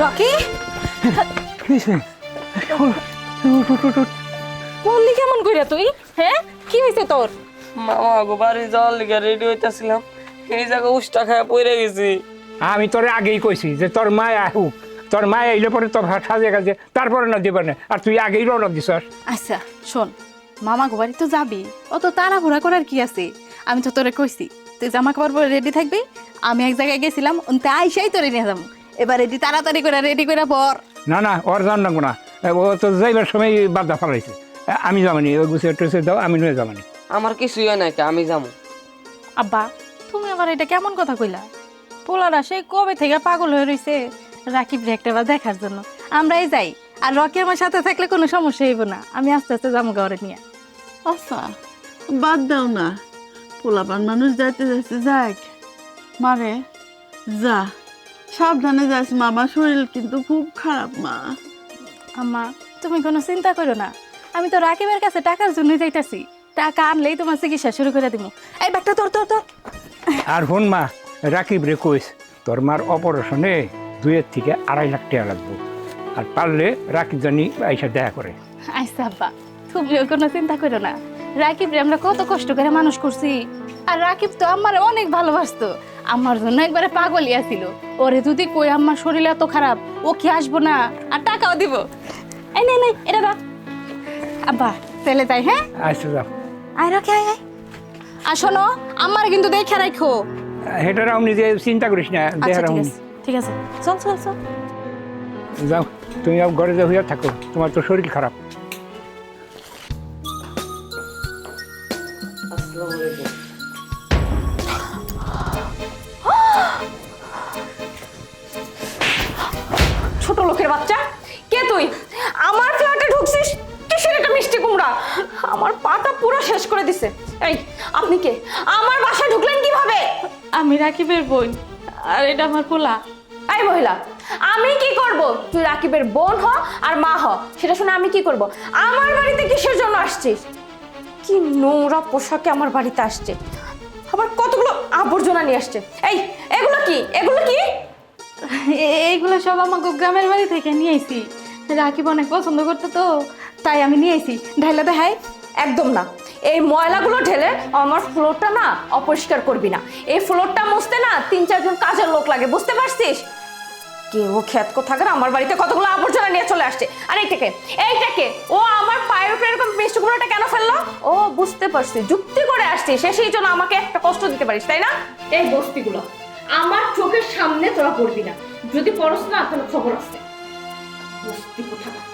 Rocky বললি কেমন কইরা তুই? হ্যাঁ কি হয়েছে তোর? মামা গো বাড়ি যাওয়ার লিগে রেডি হইতাছিলাম, এই জায়গা উষ্টা খায়া পড়ে গেছি। আমি তোরে আগেই কইছি যে তোর মা আহুক, তোর মা এলে পরে তোর সাজে গেছে, তারপরে না দিবে না, আর তুই আগেই রওনা দিস। আচ্ছা শোন, মামা গো বাড়ি তো যাবি, অত তাড়াহুড়া করার কি আছে? আমি তো তোরে কইছি তুই জামা কাপড় পরে রেডি থাকবি। আমি এক জায়গায় গেছিলাম, অন্তে আইসাই তোরে নিয়ে যাবো। এবার রেডি তাড়াতাড়ি করে পর। না না, ওর জান না না, ও তো যাইবার সময় বাধা ফেলাইছে। আমি যাবানি, ওই গুছিয়ে টুছিয়ে দাও, আমি নিয়ে যাবানি। আমার কিছুই হয় না, আমি যাবো। আব্বা তুমি আবার এটা কেমন কথা কইলা? পোলারা সেই কবে থেকে পাগল হয়ে রইছে রাকিব একটা বার দেখার জন্য। আমরাই যাই, আর রকি আমার সাথে থাকলে কোনো সমস্যা হইব না। আমি আস্তে আস্তে যাবো ঘরে নিয়ে। আচ্ছা বাদ দাও না, পোলাপান মানুষ যাইতে যাইতে যাক। মারে যা, সাবধানে যাস মা, আমার শরীর কিন্তু খুব খারাপ মা। আম্মা তুমি কোনো চিন্তা করো না, আমি তো রাকিবের কাছে টাকার জন্যই যাইতাছি। টাকা আনলেই তোমার চিকিৎসা শুরু করে দিব। এই ব্যাগটা তোর তোর তোর। আর হন মা, রাকিব রে কইস তোর মার অপারেশনে 2 থেকে 2.5 লাখ টাকা লাগবে, আর পারলে রাকিব জানি আইসা দেখা করে। আচ্ছা আব্বা তুমিও কোনো চিন্তা করো না, রাকিব রে আমরা কত কষ্ট করে মানুষ করছি। আর রাকিব তো আমার অনেক ভালোবাসতো, আমার জন্য একবারে পাগলই আছিল। ওরে যদি কই আমার শরীর এত খারাপ, ও কি আসবো না আর টাকাও দিব। এই নাই নাই এটা রাখ আব্বা, চলে যাই। হ্যাঁ আচ্ছা যাও। আয় রাখে আয় আয়। আর শোনো আমার কিন্তু দেখে রাখো। হেটা রাও, নিজে চিন্তা করিস না, আচ্ছা দেখা রাও। ঠিক আছে ঠিক আছে, চল চল চল। যাও, তুমি ঘরে যাও, হইয়া থাকো, তোমার তো শরীর খারাপ। আসসালামু আলাইকুম। ছোট লোকের বাচ্চা, কে তুই? আমার ফ্ল্যাটে ঢুকছিস? কিসের একটা মিষ্টি কুমড়া? আমার পাটা পুরো শেষ করে দিছে। এই আপনি কে? আমার বাসায় ঢুকলেন কিভাবে? আমি রাকিবের বোন, আর এটা আমার পোলা। এই মহিলা, আমি কি করব? তুই রাকিবের বোন হ আর মা হ, সেটা শুনে আমি কি করব? আমার বাড়িতে কিসের জন্য আসছিস? কি নোংরা পোশাকে আমার বাড়িতে আসছে, আবার কতগুলো আবর্জনা নিয়ে আসছে। এই এগুলো কি? এগুলো কি? এইগুলো সব আমাকে গ্রামের বাড়ি থেকে নিয়ে আইছি। রাকিব অনেক পছন্দ করতো তো, তাই আমি নিয়ে আইছি। ঢাইলা দেখাই? একদম না, এই ময়লাগুলো ঢেলে আমার ফ্লোরটা না অপরিষ্কার করবি না। এই ফ্লোরটা মুছতে না 3-4 জন কাজের লোক লাগে, বুঝতে পারছিস? কেউ খ্যাত কোথাকার আমার বাড়িতে কতগুলো আবর্জনা নিয়ে চলে আসছে। আর এইটাকে ও আমার পায়ের উপরে এরকম মিষ্টি কুমড়োটা কেন ফেললো? ও বুঝতে পারছি, যুক্তি করে আসছে সে, সেই জন্য আমাকে একটা কষ্ট দিতে পারিস, তাই না? এই বস্তিগুলো আমার চোখের সামনে তোরা করবি না, যদি পড়স না তাহলে খবর আছে। বস্তি কোথাকার।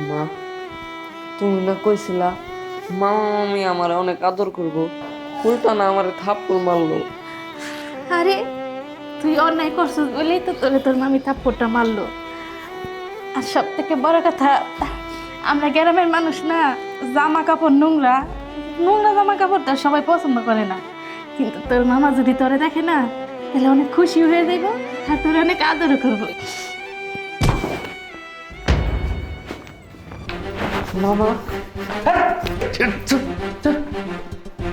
মা, তুমি না কইছিলা মামা মামি আমার অনেক আদর করবো, উল্টা না আমার থাপ্পড় মারলো। আরে তুই অন্যায় করছিস বলেই তো তোর মামি থাপ্পড়টা মারলো। আর সব থেকে বড় কথা, আমরা গ্রামের মানুষ না, জামা কাপড় নোংরা নোংরা জামা কাপড় তো সবাই পছন্দ করে না। কিন্তু তোর মামা যদি তোরে দেখে না, তাহলে অনেক খুশি হয়ে যাইব, আর তোর অনেক আদর করবো। মামা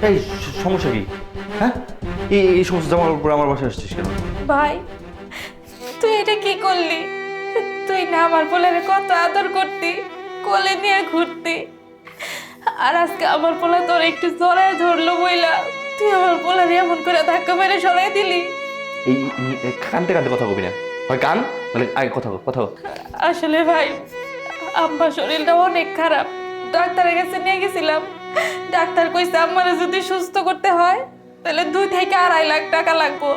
এই সমস্যা কি? হ্যাঁ, এই সমস্ত জামা কাপড় পরে আমার বাসায় আসছিস কেন? ভাই তুই এটা কি করলি? তুই না আমার পোলারে কত আদর করতি, কোলে নিয়ে ঘুরতি, আর আজকে আমার পোলা তোর একটু জড়ায় ধরলো বইলা তুই আমার পোলারে এমন করে ধাক্কা মেরে সরাই দিলি। এই কানতে কানতে কথা কবি না, হয় কান মানে আগে কথা কথা। আসলে ভাই আম্মার শরীরটা অনেক খারাপ, ডাক্তারের কাছে নিয়ে গেছিলাম। ডাক্তার কইছে আম্মারে যদি সুস্থ করতে হয় তাহলে 2 থেকে 2.5 লাখ টাকা লাগবে।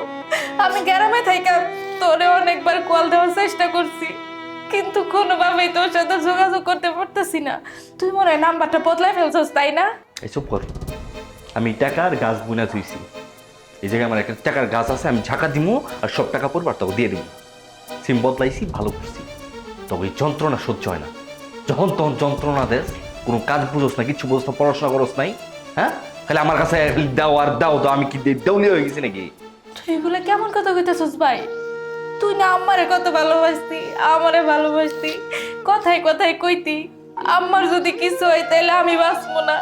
আমি গ্রামে থাইকা তোরে অনেকবার কল দেওয়ার চেষ্টা করছি, কিন্তু কোনোভাবেই তোর সাথে যোগাযোগ করতে পারতেছি না। তুই মনে হয় নাম্বারটা বদলাই ফেলছস, তাই না? এইসব কর, আমি টাকার গাছ বুনা থুইছি। এই জায়গায় আমার একটা টাকার গাছ আছে, আমি ঝাঁকা দিমু আর সব টাকা পড়বার তবে দিয়ে দিব। সিম বদলাইছি, ভালো করছি, তবে এই যন্ত্রণা সহ্য হয় না। যখন তখন যন্ত্রণা দেশ, কোনো কাজ বুঝোস না, কিচ্ছু বুঝোস না, পড়াশোনা করোস নাই। হ্যাঁ, তাহলে আমার কাছে দাও আর দাও, তো আমি কি দেউলিয়া হয়ে গেছি নাকি? তুই এগুলো কেমন কথা কইতেছস ভাই? তুই না আম্মারে কত ভালোবাসতি, আমারে ভালোবাসতি, কথায় কথায় কইতি আম্মার যদি কিছু হয় তাহলে আমি বাঁচবো না।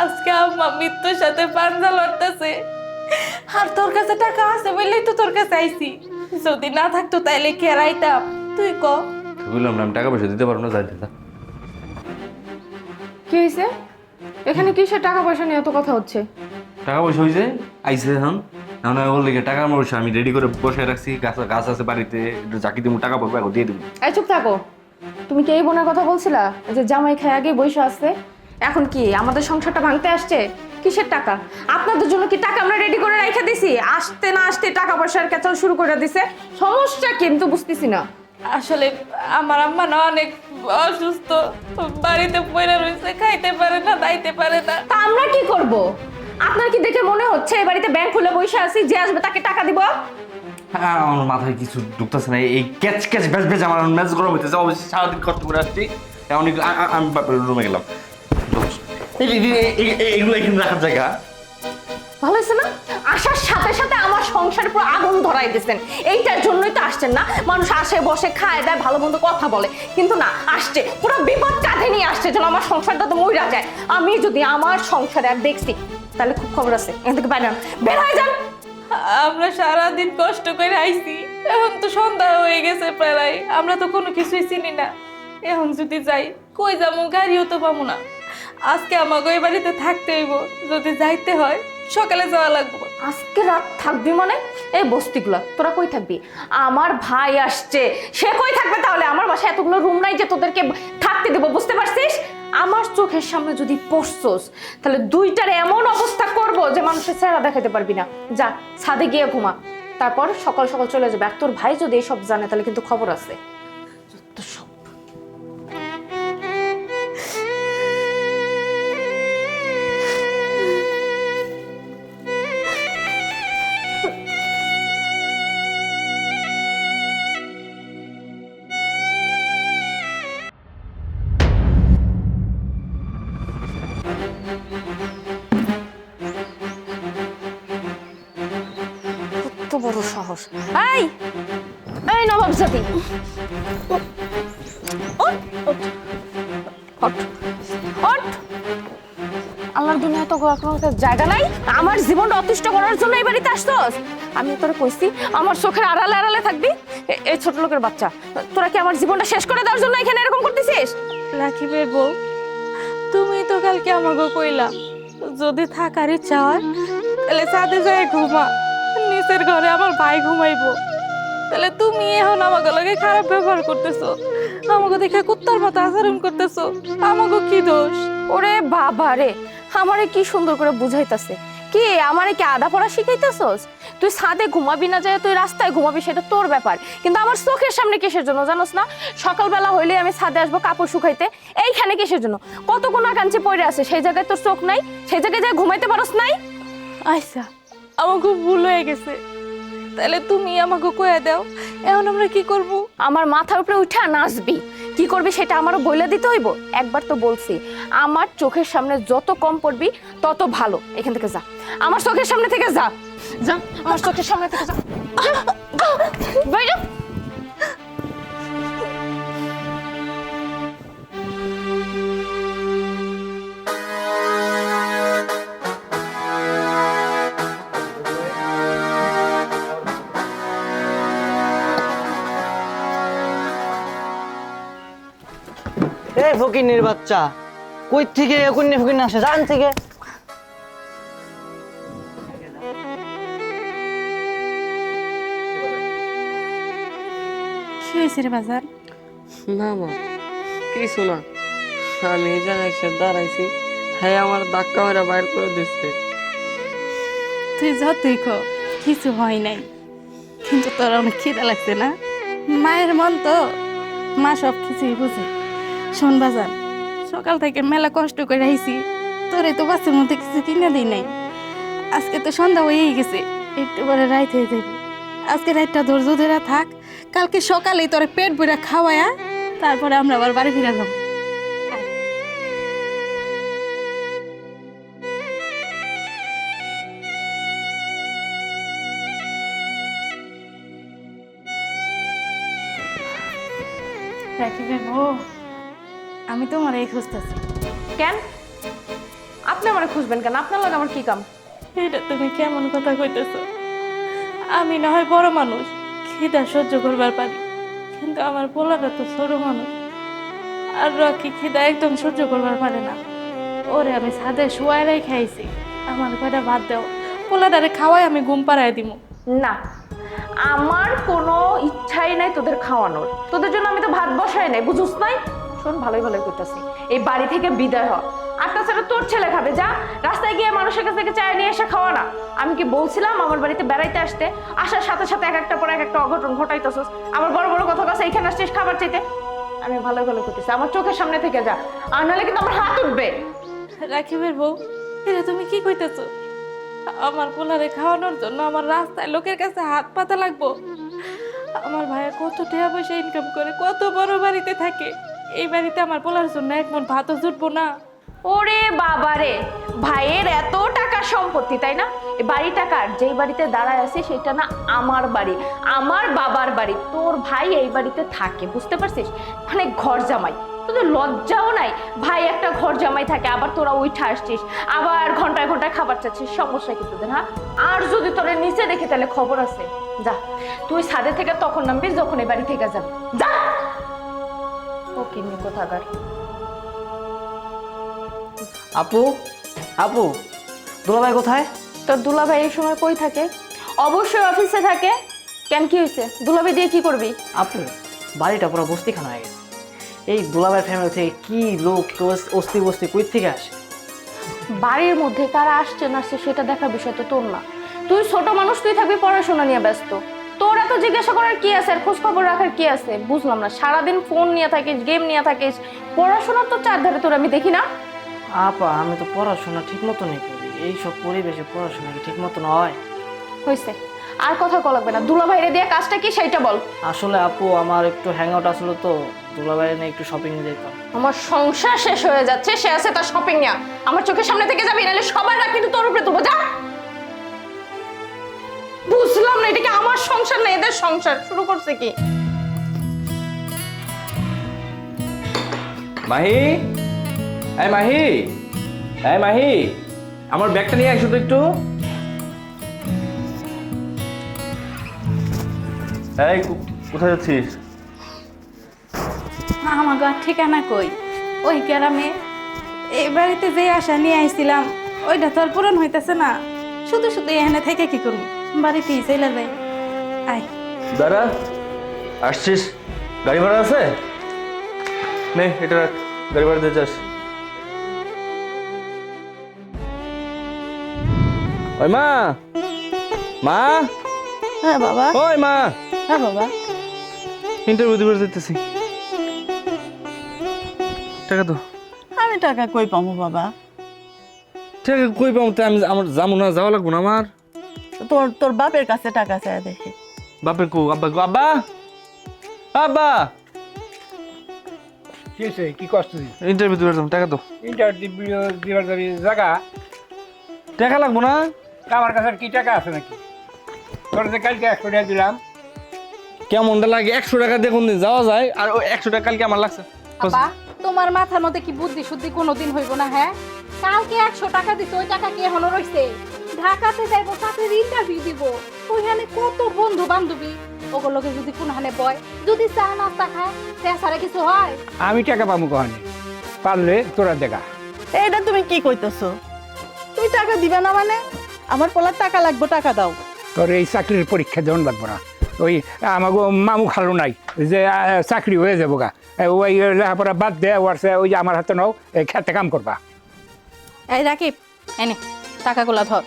আজকে আম্মা মৃত্যুর সাথে পাঞ্জা লড়তেছে, আর তোর কাছে টাকা আছে বললেই তো তোর কাছে আইছি, যদি না থাকতো তাইলে কে রাইতাম তুই ক। বললাম না আমি টাকা পয়সা দিতে পারবো না, যাই দিতা। কি হয়েছে? এখানে কিসের টাকা পয়সা নিয়ে এত কথা হচ্ছে? টাকা পয়সা হয়েছে, আইসে এখন এখন ওর লিগে টাকা পয়সা আমি রেডি করে বসে রাখছি, গাছ আছে বাড়িতে, একটু জাকি দিব, টাকা পাবো এখন দিয়ে দেবো। এই চুপ থাকো। তুমি কি এই বোনের কথা বলছিলা যে জামাই খায় আগে বসে আসছে? এখন কি আমাদের সংসারটা ভাঙতে আসছে? কিসের টাকা? আপনাদের জন্য কি টাকা আমরা রেডি করে রেখে দিছি? আসতে না আসতে টাকা পয়সার কেচাল শুরু করে দিছে। সমস্যা কি আমি তো বুঝতেছি না। আসলে আমার আম্মা না অনেক অসুস্থ, বাড়িতে পড়ে রয়েছে, খাইতে পারে না, দাইতে পারে না। তা আমরা কি করব? আপনার কি দেখে মনে হচ্ছে এই বাড়িতে ব্যাংক খুলে বসে আছি, যে আসবে তাকে টাকা দিব? হ্যাঁ, আমার মাথায় কিছু ঢুকতেছে না, এই ক্যাচ ক্যাচ ব্যাচ ব্যাচ আমার ম্যাচ গরম হইতেছে, অবশ্যই সারাদিন কষ্ট করে আসছি, এখন আমি রুমে গেলাম। এগুলো এখানে রাখার জায়গা ভালো হয়েছে না? আসার সাথে সাথে আমার সংসারে পুরো আগুন ধরাই দিচ্ছেন। এইটার জন্যই তো আসছেন না? মানুষ আসে বসে খায় দেয়, ভালো মন্দ কথা বলে, কিন্তু না, আসছে পুরো বিপদ কাঁধে নিয়ে আসছে যেন আমার সংসারটা তো মইরা যায়। আমি যদি আমার সংসারে আর দেখছি তাহলে খুব খবর আছে। এখান থেকে বাইরে বের হয়ে যান। আমরা সারাদিন কষ্ট করে আইছি, এখন তো সন্ধ্যা হয়ে গেছে প্রায়, আমরা তো কোনো কিছুই চিনি না। এখন যদি যাই কই যাবো, গাড়িও তো পাবো না। আজকে আমাকে ওই বাড়িতে থাকতে হইব, যদি যাইতে হয় সকালে যাওয়া লাগবে। আজকে রাত থাকবি মানে? এই বস্তিগুলা তোরা কই থাকবি? আমার ভাই আসছে, সে কই থাকবে তাহলে? আমার বাসায় এতগুলো রুম নাই যে তোদেরকে থাকতে দেবো, বুঝতে পারছিস? আমার চোখের সামনে যদি পড়ছস তাহলে দুইটার এমন অবস্থা করব যে মানুষের চেহারা দেখাতে পারবি না। যা ছাদে গিয়ে ঘুমা, তারপর সকাল সকাল চলে যাবে। আর তোর ভাই যদি এসব জানে তাহলে কিন্তু খবর আছে। যত সব। কত বড় সাহস! এই এই নবাব জাতি, আল্লাহর দুনিয়া তো কোনো জায়গা নাই। আমার জীবনটা অতিষ্ঠ করার জন্য এই বাড়িতে আসছস? আমি তোরা কইছি আমার চোখের আড়ালে আড়ালে থাকবি? এই ছোট লোকের বাচ্চা, তোরা কি আমার জীবনটা শেষ করে দেওয়ার জন্য এখানে এরকম করতেছিস? রাখিবের বউ, তুমি তো কালকে আমাকে কইলা যদি থাকার ইচ্ছা হয় তাহলে ছাদে যায় ঘুমা, নিচের ঘরে আমার ভাই ঘুমাইবো। তাহলে তুমি এখন আমাকে লগে খারাপ ব্যবহার করতেছো, আমাকে দেখে কুত্তার মতো আচরণ করতেছো, আমাকে কি দোষ? ওরে বাবা রে, আমারে কি সুন্দর করে বুঝাইতাছে। কি আমারে কি আদা পড়া শিখাইতেছস? তুই ছাদে ঘুমাবি না যায় তুই রাস্তায় ঘুমাবি, সেটা তোর ব্যাপার, কিন্তু আমার চোখের সামনে কিসের জন্য জানোস না? সকালবেলা হইলে আমি ছাদে আসবো কাপড় শুকাইতে, এইখানে কিসের জন্য? কত কোন আকাঙ্ক্ষী পড়ে আছে, সেই জায়গায় তোর চোখ নাই? সেই জায়গায় যায় ঘুমাইতে পারস নাই? আচ্ছা, আমার খুব ভুল হয়ে গেছে, তাহলে তুমি আমাকে কয়ে দাও এখন আমরা কি করব? আমার মাথার উপরে উঠা নাচবি, কি করবি সেটা আমারও বলে দিতে হইব? একবার তো বলছি আমার চোখের সামনে যত কম পড়বি তত ভালো। এখান থেকে যা, আমার চোখের সামনে থেকে যা, যা আমার চোখের সামনে থেকে যা, বাইরে। এই ফকিনের বাচ্চা, কই থেকে কোনে ফকিন আসে জান থেকে? কি হয়েছে রে বাজার? না মা, কিছু না, আমি এই জায়গায় এসে দাঁড়াইছি, হ্যাঁ আমার ধাক্কা মেরা বাইর করে দিচ্ছে। তুই যতই কো কিছু হয় নাই, কিন্তু তোর অনেক খিদে লাগছে না? মায়ের মন তো, মা সব কিছুই বুঝে। শোন বাজার, সকাল থেকে মেলা কষ্ট করে আইছি, তোরে তো বাচ্চার মধ্যে কিছু কিনে দিই নাই। আজকে তো সন্ধ্যা হয়েই গেছে, একটু পরে রাত হয়ে যাবে। আজকে রাতটা ধৈর্য ধরে থাক, কালকে সকালেই তোরে পেট ভরে খাওয়ায়া তারপরে আমরা আবার বাড়ি ফিরে যাবো। রাখিবের বউ, আমি তোমার এই খুঁজতেছি। কেন আপনি আমার খুঁজবেন কেন? আপনার লাগে আমার কি কাম? এটা তুমি কেমন কথা কইতেছো? আমি না হয় বড় মানুষ, খিদা সহ্য করবার পারি, কিন্তু আমার পোলাটা তো ছোট মানুষ। আর রকি খিদা একদম সহ্য করবার পারে না। ওরে আমি ছাদে শুয়াইরাই খাইছি। আমার কয়টা ভাত দাও, পোলাটারে খাওয়াই আমি ঘুম পাড়াই দিব। না, আমার কোনো ইচ্ছাই নাই তোদের খাওয়ানোর। তোদের জন্য আমি তো ভাত বসাই নাই, বুঝুস নাই? শোন, ভালোই করতেছি, এই বাড়ি থেকে বিদায় হ। আর তাছাড়া তোর ছেলে খাবে, যা রাস্তায় গিয়ে মানুষের কাছ থেকে চায় নিয়ে এসে খাওয়া না। আমি কি বলছিলাম আমার বাড়িতে বেড়াইতে আসতে? আসার সাথে সাথে এক একটা পর এক একটা অঘটন ঘটাইতেছিস। আমার বড় বড় কথা কাছে এইখানে আসছিস খাবার চাইতে। আমি ভালোই করতেছি, আমার চোখের সামনে থেকে যা, আর নাহলে কিন্তু আমার হাত উঠবে। রাকিবের বউ, এটা তুমি কি কইতেছো? আমার পোলারে খাওয়ানোর জন্য আমার রাস্তায় লোকের কাছে হাত পাতা লাগবো? আমার ভাইয়া কত টাকা পয়সা ইনকাম করে, কত বড় বাড়িতে থাকে, এই বাড়িতে আমার পোলার জন্য এক মন ভাতও জুটবো না। ওরে বাবারে, ভাইয়ের এত টাকা সম্পত্তি, তাই না? এই বাড়ি টাকার, যেই বাড়িতে দাঁড়ায় আছে সেটা না আমার বাড়ি, আমার বাবার বাড়ি। তোর ভাই এই বাড়িতে থাকে, বুঝতে পারছিস? মানে ঘর জামাই। তোদের লজ্জাও নাই? ভাই একটা ঘর জামাই থাকে, আবার তোরা উঠে আসছিস, আবার ঘন্টায় ঘন্টায় খাবার চাচ্ছিস। সমস্যা কি তোদের? হ্যাঁ, আর যদি তোরা নিচে দেখি তাহলে খবর আছে। যা, তুই ছাদে থেকে তখন নামবিস যখন এই বাড়ি থেকে যাবি। যা। ওকে, নি কোথাকার। আপু, আপু, দুলাভাই কোথায়? তোর দুলাভাই এই সময় কই থাকে? অবশ্যই অফিসে থাকে। কেন, কি হয়েছে? দুলাভাই দিয়ে কি করবি? আপু, বাড়িটা পুরো বস্তিখানা হয়ে গেছে। এই দুলাভাইয়ের ফ্যামিলি থেকে কি লোক অস্তি বস্তি কই থেকে আসে? বাড়ির মধ্যে কারা আসছে না আসছে সেটা দেখার বিষয় তো তোর না। তুই ছোট মানুষ, তুই থাকবি পড়াশোনা নিয়ে ব্যস্ত। তোর এত জিজ্ঞাসা করার কি আছে, আর খোঁজ খবর রাখার কি আছে? বুঝলাম না, সারাদিন ফোন নিয়ে থাকিস, গেম নিয়ে থাকিস, পড়াশোনার তো চারধারে তোর আমি দেখি না। আপা, আমি তো পড়াশোনা ঠিক মতনই করি। এইসব পরিবেশে পড়াশোনা কি ঠিক মতন হয়? হয়েছে, আর কথা কল লাগবে না। দুলাভাইরে দিয়ে কাজটা কি সেইটা বল। আসলে আপু, আমার একটু হ্যাং আউট আসলো তো, দুলাভাইয়ের নিয়ে একটু শপিং এ যেতাম। আমার সংসার শেষ হয়ে যাচ্ছে, সে আছে তার শপিং নিয়ে। আমার চোখের সামনে থেকে যাবি, নাহলে সবার রাখ কিন্তু তোর উপরে তুলবো। যা। বুঝলাম না, এটা কি আমার সংসার না এদের সংসার? শুরু করছে কি? মাহি, এই মাহি, এই মাহি, আমার ব্যাগটা নিয়ে আসো তো একটু। এই কোথায় যাচ্ছিস? আমার ঘর ঠিকানা কই? ওই গ্রামে। এই বাড়িতে যে আশা নিয়ে আইছিলাম ওইটা তো আর পূরণ হইতেছে না। শুধু শুধু এখানে থেকে কি করবো? বাড়িতেই চলে যাই। আয়, দাঁড়া, আসছিস? গাড়ি ভাড়া আছে? নে, এটা রাখ, গাড়ি ভাড়া দিয়ে যাস। ওই মা, মা, হ্যাঁ বাবা। ওই মা, হ্যাঁ বাবা। ইন্টারভিউ দিতে যেতেছি। টাকা তো আমি টাকা কই পাবো বাবা? টাকা কই পাবো? আমি আমার যাবো না, যাওয়া লাগবো না আমার। তোর তোর বাপের কাছে টাকা চাই দেখে। বাপের কো? আব্বা কো? আব্বা, আব্বা, কি হয়েছে? কি কষ্ট দিস? ইন্টারভিউ দিতে যাবো, টাকা তো। ইন্টারভিউ দিবার যাবি জায়গা? টাকা লাগবো না? আমার কাছে আর কি টাকা আছে নাকি? তোর যে কালকে 100 টাকা দিলাম। কেমনটা লাগে? 100 টাকা দেখুন যাওয়া যায়, আর ওই 100 টাকা কালকে আমার লাগছে। আপা, তোমার মাথার মধ্যে কি বুদ্ধি শুদ্ধি কোনোদিন হইব না? হ্যাঁ, কালকে 100 টাকা দিতে, ওই টাকা কি এখনো রইছে? ঢাকাতে যাইবো, চাকরির ইন্টারভিউ দিব, ওইখানে কত বন্ধু বান্ধবী, ওগুলোকে যদি কোনখানে বয়, যদি চা নাস্তা খায়, তাছাড়া কিছু হয়? আমি টাকা পাবো কখনে? পারলে তোরা দেখা। এইটা তুমি কি কইতেছো? তুমি টাকা দিবে না মানে? আমার পোলার টাকা লাগবে, টাকা দাও। তোর এই চাকরির পরীক্ষা দেওয়ান লাগবো না। ওই আমাকে মামু খালো নাই যে চাকরি হয়ে যাবো গা, ওই লেখাপড়া বাদ দেওয়া ওয়ারছে, ওই যে আমার হাতে নাও, এই খেতে কাম করবা। এই রাকিব, এনে টাকাগুলা ধর।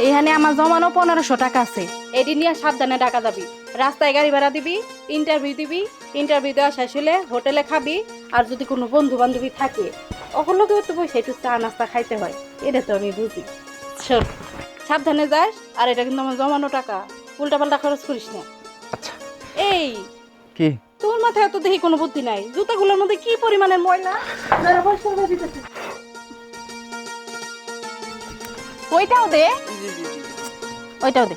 এইখানে আমার জমানো 1500 টাকা আছে, এটি নিয়ে সাবধানে ঢাকা যাবি। রাস্তায় গাড়ি ভাড়া দিবি, ইন্টারভিউ দিবি, ইন্টারভিউ দেওয়া শেষ হলে হোটেলে খাবি। আর যদি কোনো বন্ধু বান্ধবী থাকে ওগুলোকে একটু বসে একটু চা নাস্তা খাইতে হয়, এটা তো আমি বুঝি। শোন, সাবধানে যাস, আর এটা কিন্তু আমার জমানো টাকা, উল্টাপাল্টা খরচ করিস না। আচ্ছা। এই কি? তোর মাথায় এত দেখি কোনো বুদ্ধি নাই? জুতাগুলোর মধ্যে কি পরিমাণের ময়লা! যারা পরিষ্কার করে দিতেছে। ওইটাও দে, ওইটাও দে।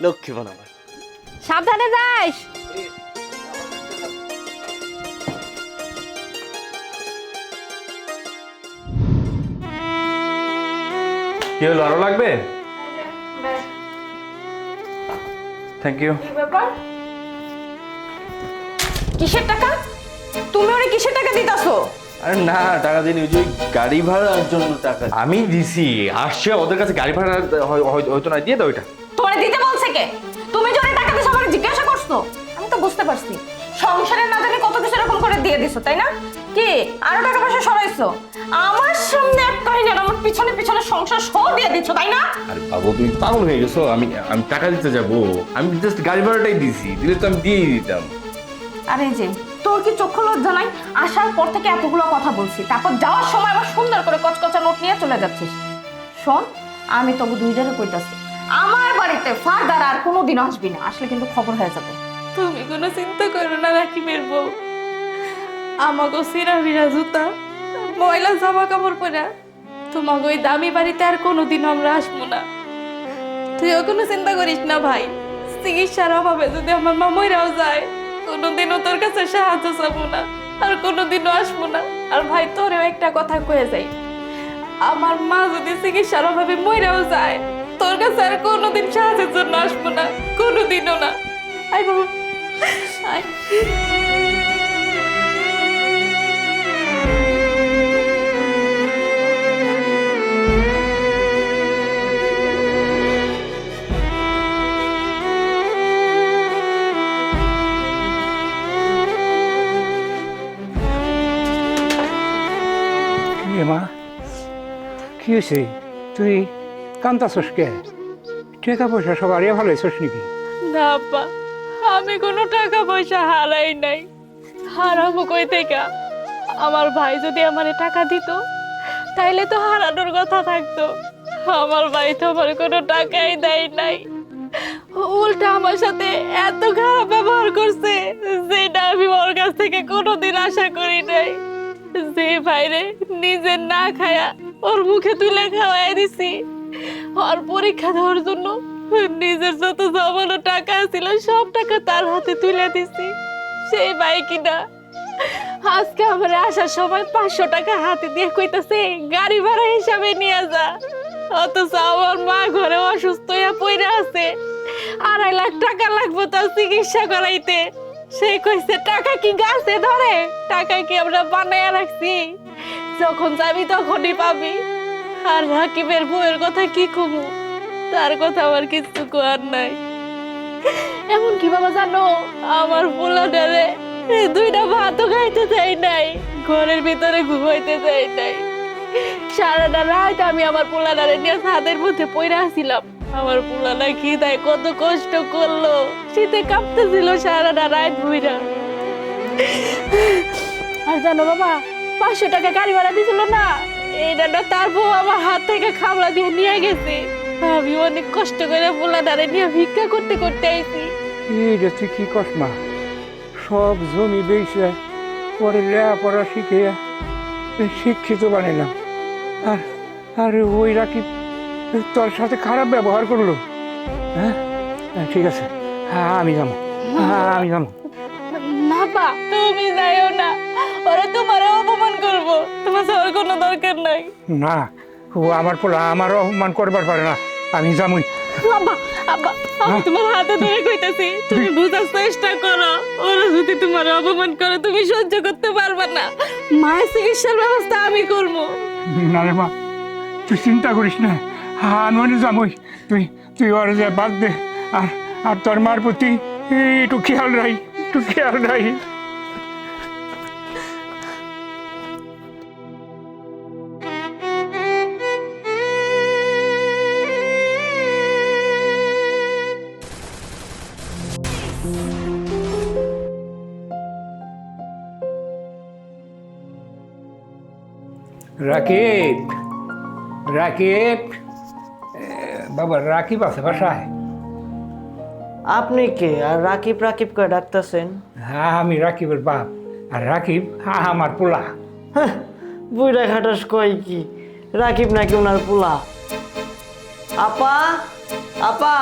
লক্ষ্মী বানাবো। সাবধানে যাস। কি হলো, আরো লাগবে? Thank you. কিসের টাকা? তুমি ওরে কিসের টাকা দিতাছো? আরে না, টাকা দিন, ওই যে গাড়ি ভাড়ার জন্য টাকা আমি দিছি। আসছে ওদের কাছে গাড়ি ভাড়া হয়তো না, দিয়ে দাও ওইটা। তোমারে দিতে বলছে কে? তুমি যে ওরে টাকা দিছো আমাকে জিজ্ঞাসা করছো? আমি তো বুঝতে পারছি সংসারের না জানি কত কিছু এরকম করে দিয়ে দিছো, তাই না? কি আরো টাকা পয়সা সরাইছো? আমার সামনে এক কাহিনী আর আমার পিছনে পিছনে সংসার সহ দিয়ে দিছো, তাই না? আরে বাবু, তুমি পাগল হয়ে গেছো। আমি আমি টাকা দিতে যাবো? আমি জাস্ট গাড়ি ভাড়াটাই দিছি, দিলে তো আমি দিয়েই দিতাম। আরে যে তোর কি চক্ষু লজ্জা নাই? আসার পর থেকে এতগুলো কথা বলছি, তারপর যাওয়ার সময় আবার সুন্দর করে কচকচা নোট নিয়ে চলে যাচ্ছিস। শোন, আমি তবু দুইজনে কইতাছি, আমার বাড়িতে ফাদার আর কোনোদিন আসবি না, আসলে কিন্তু খবর হয়ে যাবে। তুমি কোনো চিন্তা করো না রাকিবের বউ। আমাকে সিরা ভিরা জুতা, ময়লা জামা কাপড় পরা তোমাকে ওই দামি বাড়িতে আর কোনোদিন আমরা আসবো না। তুইও কোনো চিন্তা করিস না ভাই। চিকিৎসার অভাবে যদি আমার মা মইরাও যায়, কোনোদিনও তোর কাছে সাহায্য চাবো না, আর কোনোদিনও আসবো না। আর ভাই, তোরেও একটা কথা কয়ে যাই, আমার মা যদি চিকিৎসার অভাবে মইরাও যায়, তোর কাছে আর কোনোদিন সাহায্যের জন্য আসবো না, কোনোদিনও না। আয় বাবা, আয়। এ মা, কি হয়েছে? তুই কান্তাছস কে? টাকা পয়সা সব আরিয়া ভালোইছস নাকি? না আব্বা, আমি কোনো টাকা পয়সা হারাই নাই। হারাবো কই থেকে? আমার ভাই যদি আমারে টাকা দিত, তাইলে তো হারানোর কথা থাকতো। আমার ভাই তো আমার কোনো টাকাই দেয় নাই, উল্টা আমার সাথে এত খারাপ ব্যবহার করছে যেটা আমি ওর কাছ থেকে কোনোদিন আশা করি নাই। যে ভাইরে নিজে না খায়া ওর মুখে তুলে খাওয়াই দিছি, ওর পরীক্ষা দেওয়ার জন্য নিজের যত জমানো টাকা ছিল সব টাকা তার হাতে তুলে দিছি। সেই ভাই কিনা আজকে আমার আসার সময় 500 টাকা হাতে দিয়ে কইতাছে গাড়ি ভাড়া হিসাবে নিয়ে যা, অথচ আমার মা ঘরে অসুস্থ হয়ে পড়ে আছে, 2.5 লাখ টাকা লাগবে তার চিকিৎসা করাইতে। সে কইছে টাকা কি গাছে ধরে? টাকা কি আমরা বানায় রাখছি? যখন যাবি তখনই পাবি। আর রাকিবের বউয়ের কথা কি কমু, তার কথা আমার কিছু কোয়ার নাই। এমন কি বাবা জানো, আমার পোলাটারে 2টা ভাতও খাইতে চাই নাই, ঘরের ভিতরে ঘুমাইতে চাই নাই। সারাটা রাত আমি আমার পোলাটারে নিয়ে ছাদের মধ্যে পড়ে আসছিলাম। আমার পোলাটা খিদায় কত কষ্ট করলো, শীতে কাঁপতেছিল সারাটা রাত ভুইরা। আর জানো বাবা, 500 টাকা গাড়ি ভাড়া দিছিল না, এইটা তার বউ আমার হাত থেকে খাবলা দিয়ে নিয়ে গেছে। আমি অনেক কষ্ট করে পোলাটারে নিয়ে ভিক্ষা করতে করতে আইছি। এইটা তুই কি কস মা? সব জমি বেচে পরে লেখাপড়া শিখে শিক্ষিত বানাইলাম, আর আর ওই রাকিব তোর সাথে খারাপ ব্যবহার করলো। হ্যাঁ, ঠিক আছে, হ্যাঁ আমি যাবো, হ্যাঁ আমি যাবো। না বা, তুমি যাইও না, ওরা তোমার অপমান করবো। তোমার যাওয়ার কোনো দরকার নাই। না, ও আমার পোলা আমার অপমান করবার পারে না, আমি যাবই। আব্বা, আব্বা, আমি তোমার হাতে ধরে কইতাছি, তুমি বুঝার চেষ্টা করো। ওরা যদি তোমার অপমান করে তুমি সহ্য করতে পারবে না। মায়ের চিকিৎসার ব্যবস্থা আমি করবো। না রে মা, তুই চিন্তা করিস না, আমি অনেক যাবই। তুই তুই ওর যে বাদ দে, আর আর তোর মার প্রতি একটু খেয়াল রাখ, একটু খেয়াল রাখ। রাকিব, রাকিব, বাবা রাকিব আছে বাসায়? আপনি কে? আর রাকিব রাকিব করে ডাকতেছেন? হ্যাঁ, আমি রাকিবের বাপ, আর রাকিব আমার পোলা। বুইড়া খাটাস কই কি, রাকিব নাকি ওনার পোলা? আপা, আপা,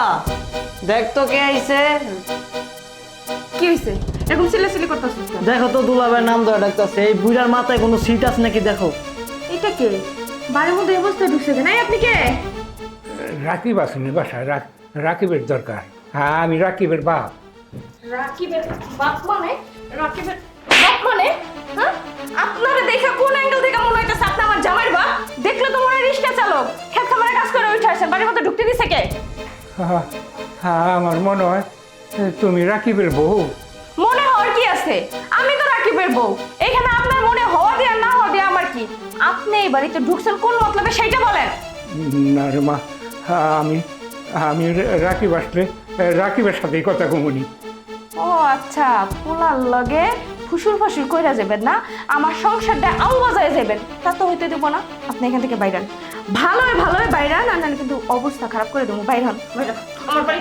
দেখ তো কে আইছে। কি হইছে? এরকম চিল্লাচিল্লি করতেছিস কেন? দেখো তো দুলাভাইয়ের নাম ধরে ডাকতেছে। এই বুইড়ার মাথায় কোনো সিট আছে নাকি দেখো। এটা কে? বাড়ির মধ্যে এই অবস্থায় ঢুকছে কেন? আপনি কে? রাকিব আসেনি বাসায়, রাকিবের দরকার। হ্যাঁ, আমি রাকিবের বাপ। রাকিবের বাপ মানে? রাকিবের বাপ মানে? হ্যাঁ, আপনারা দেখে কোন অ্যাঙ্গেল থেকে মনে হইতেছে আপনি আমার জামাইর বাপ? দেখলে তো মনে হয় রিক্সা চালক, খেত খামারে কাজ করে উঠে আসেন, বাড়ির মধ্যে ঢুকতে দিছে কে? হ্যাঁ, হ্যাঁ, আমার মনে হয় তুমি রাকিবের বউ। মনে হওয়ার কি আছে? আমি তো রাকিবের বউ। এখানে আপনার মনে হওয়া দিয়ে আর না হওয়া দিয়ে আমার কি? আপনি এই বাড়িতে ঢুকছেন কোন মতলবে সেইটা বলেন। না রে মা, আমি আমি রাকিব আসলে রাকিবের সাথেই কথা কমুনি। ও আচ্ছা, পোলার লগে ফুসুর ফাসুর কইরা যাবেন না, আমার সংসারটা আউ বাজায় যাবেন, তা তো হইতে দেবো না। আপনি এখান থেকে বাইরান, ভালোই ভালোই বাইরান, আর নাহলে কিন্তু অবস্থা খারাপ করে দেবো। বাইরান, বাইরান আমার বাড়ি।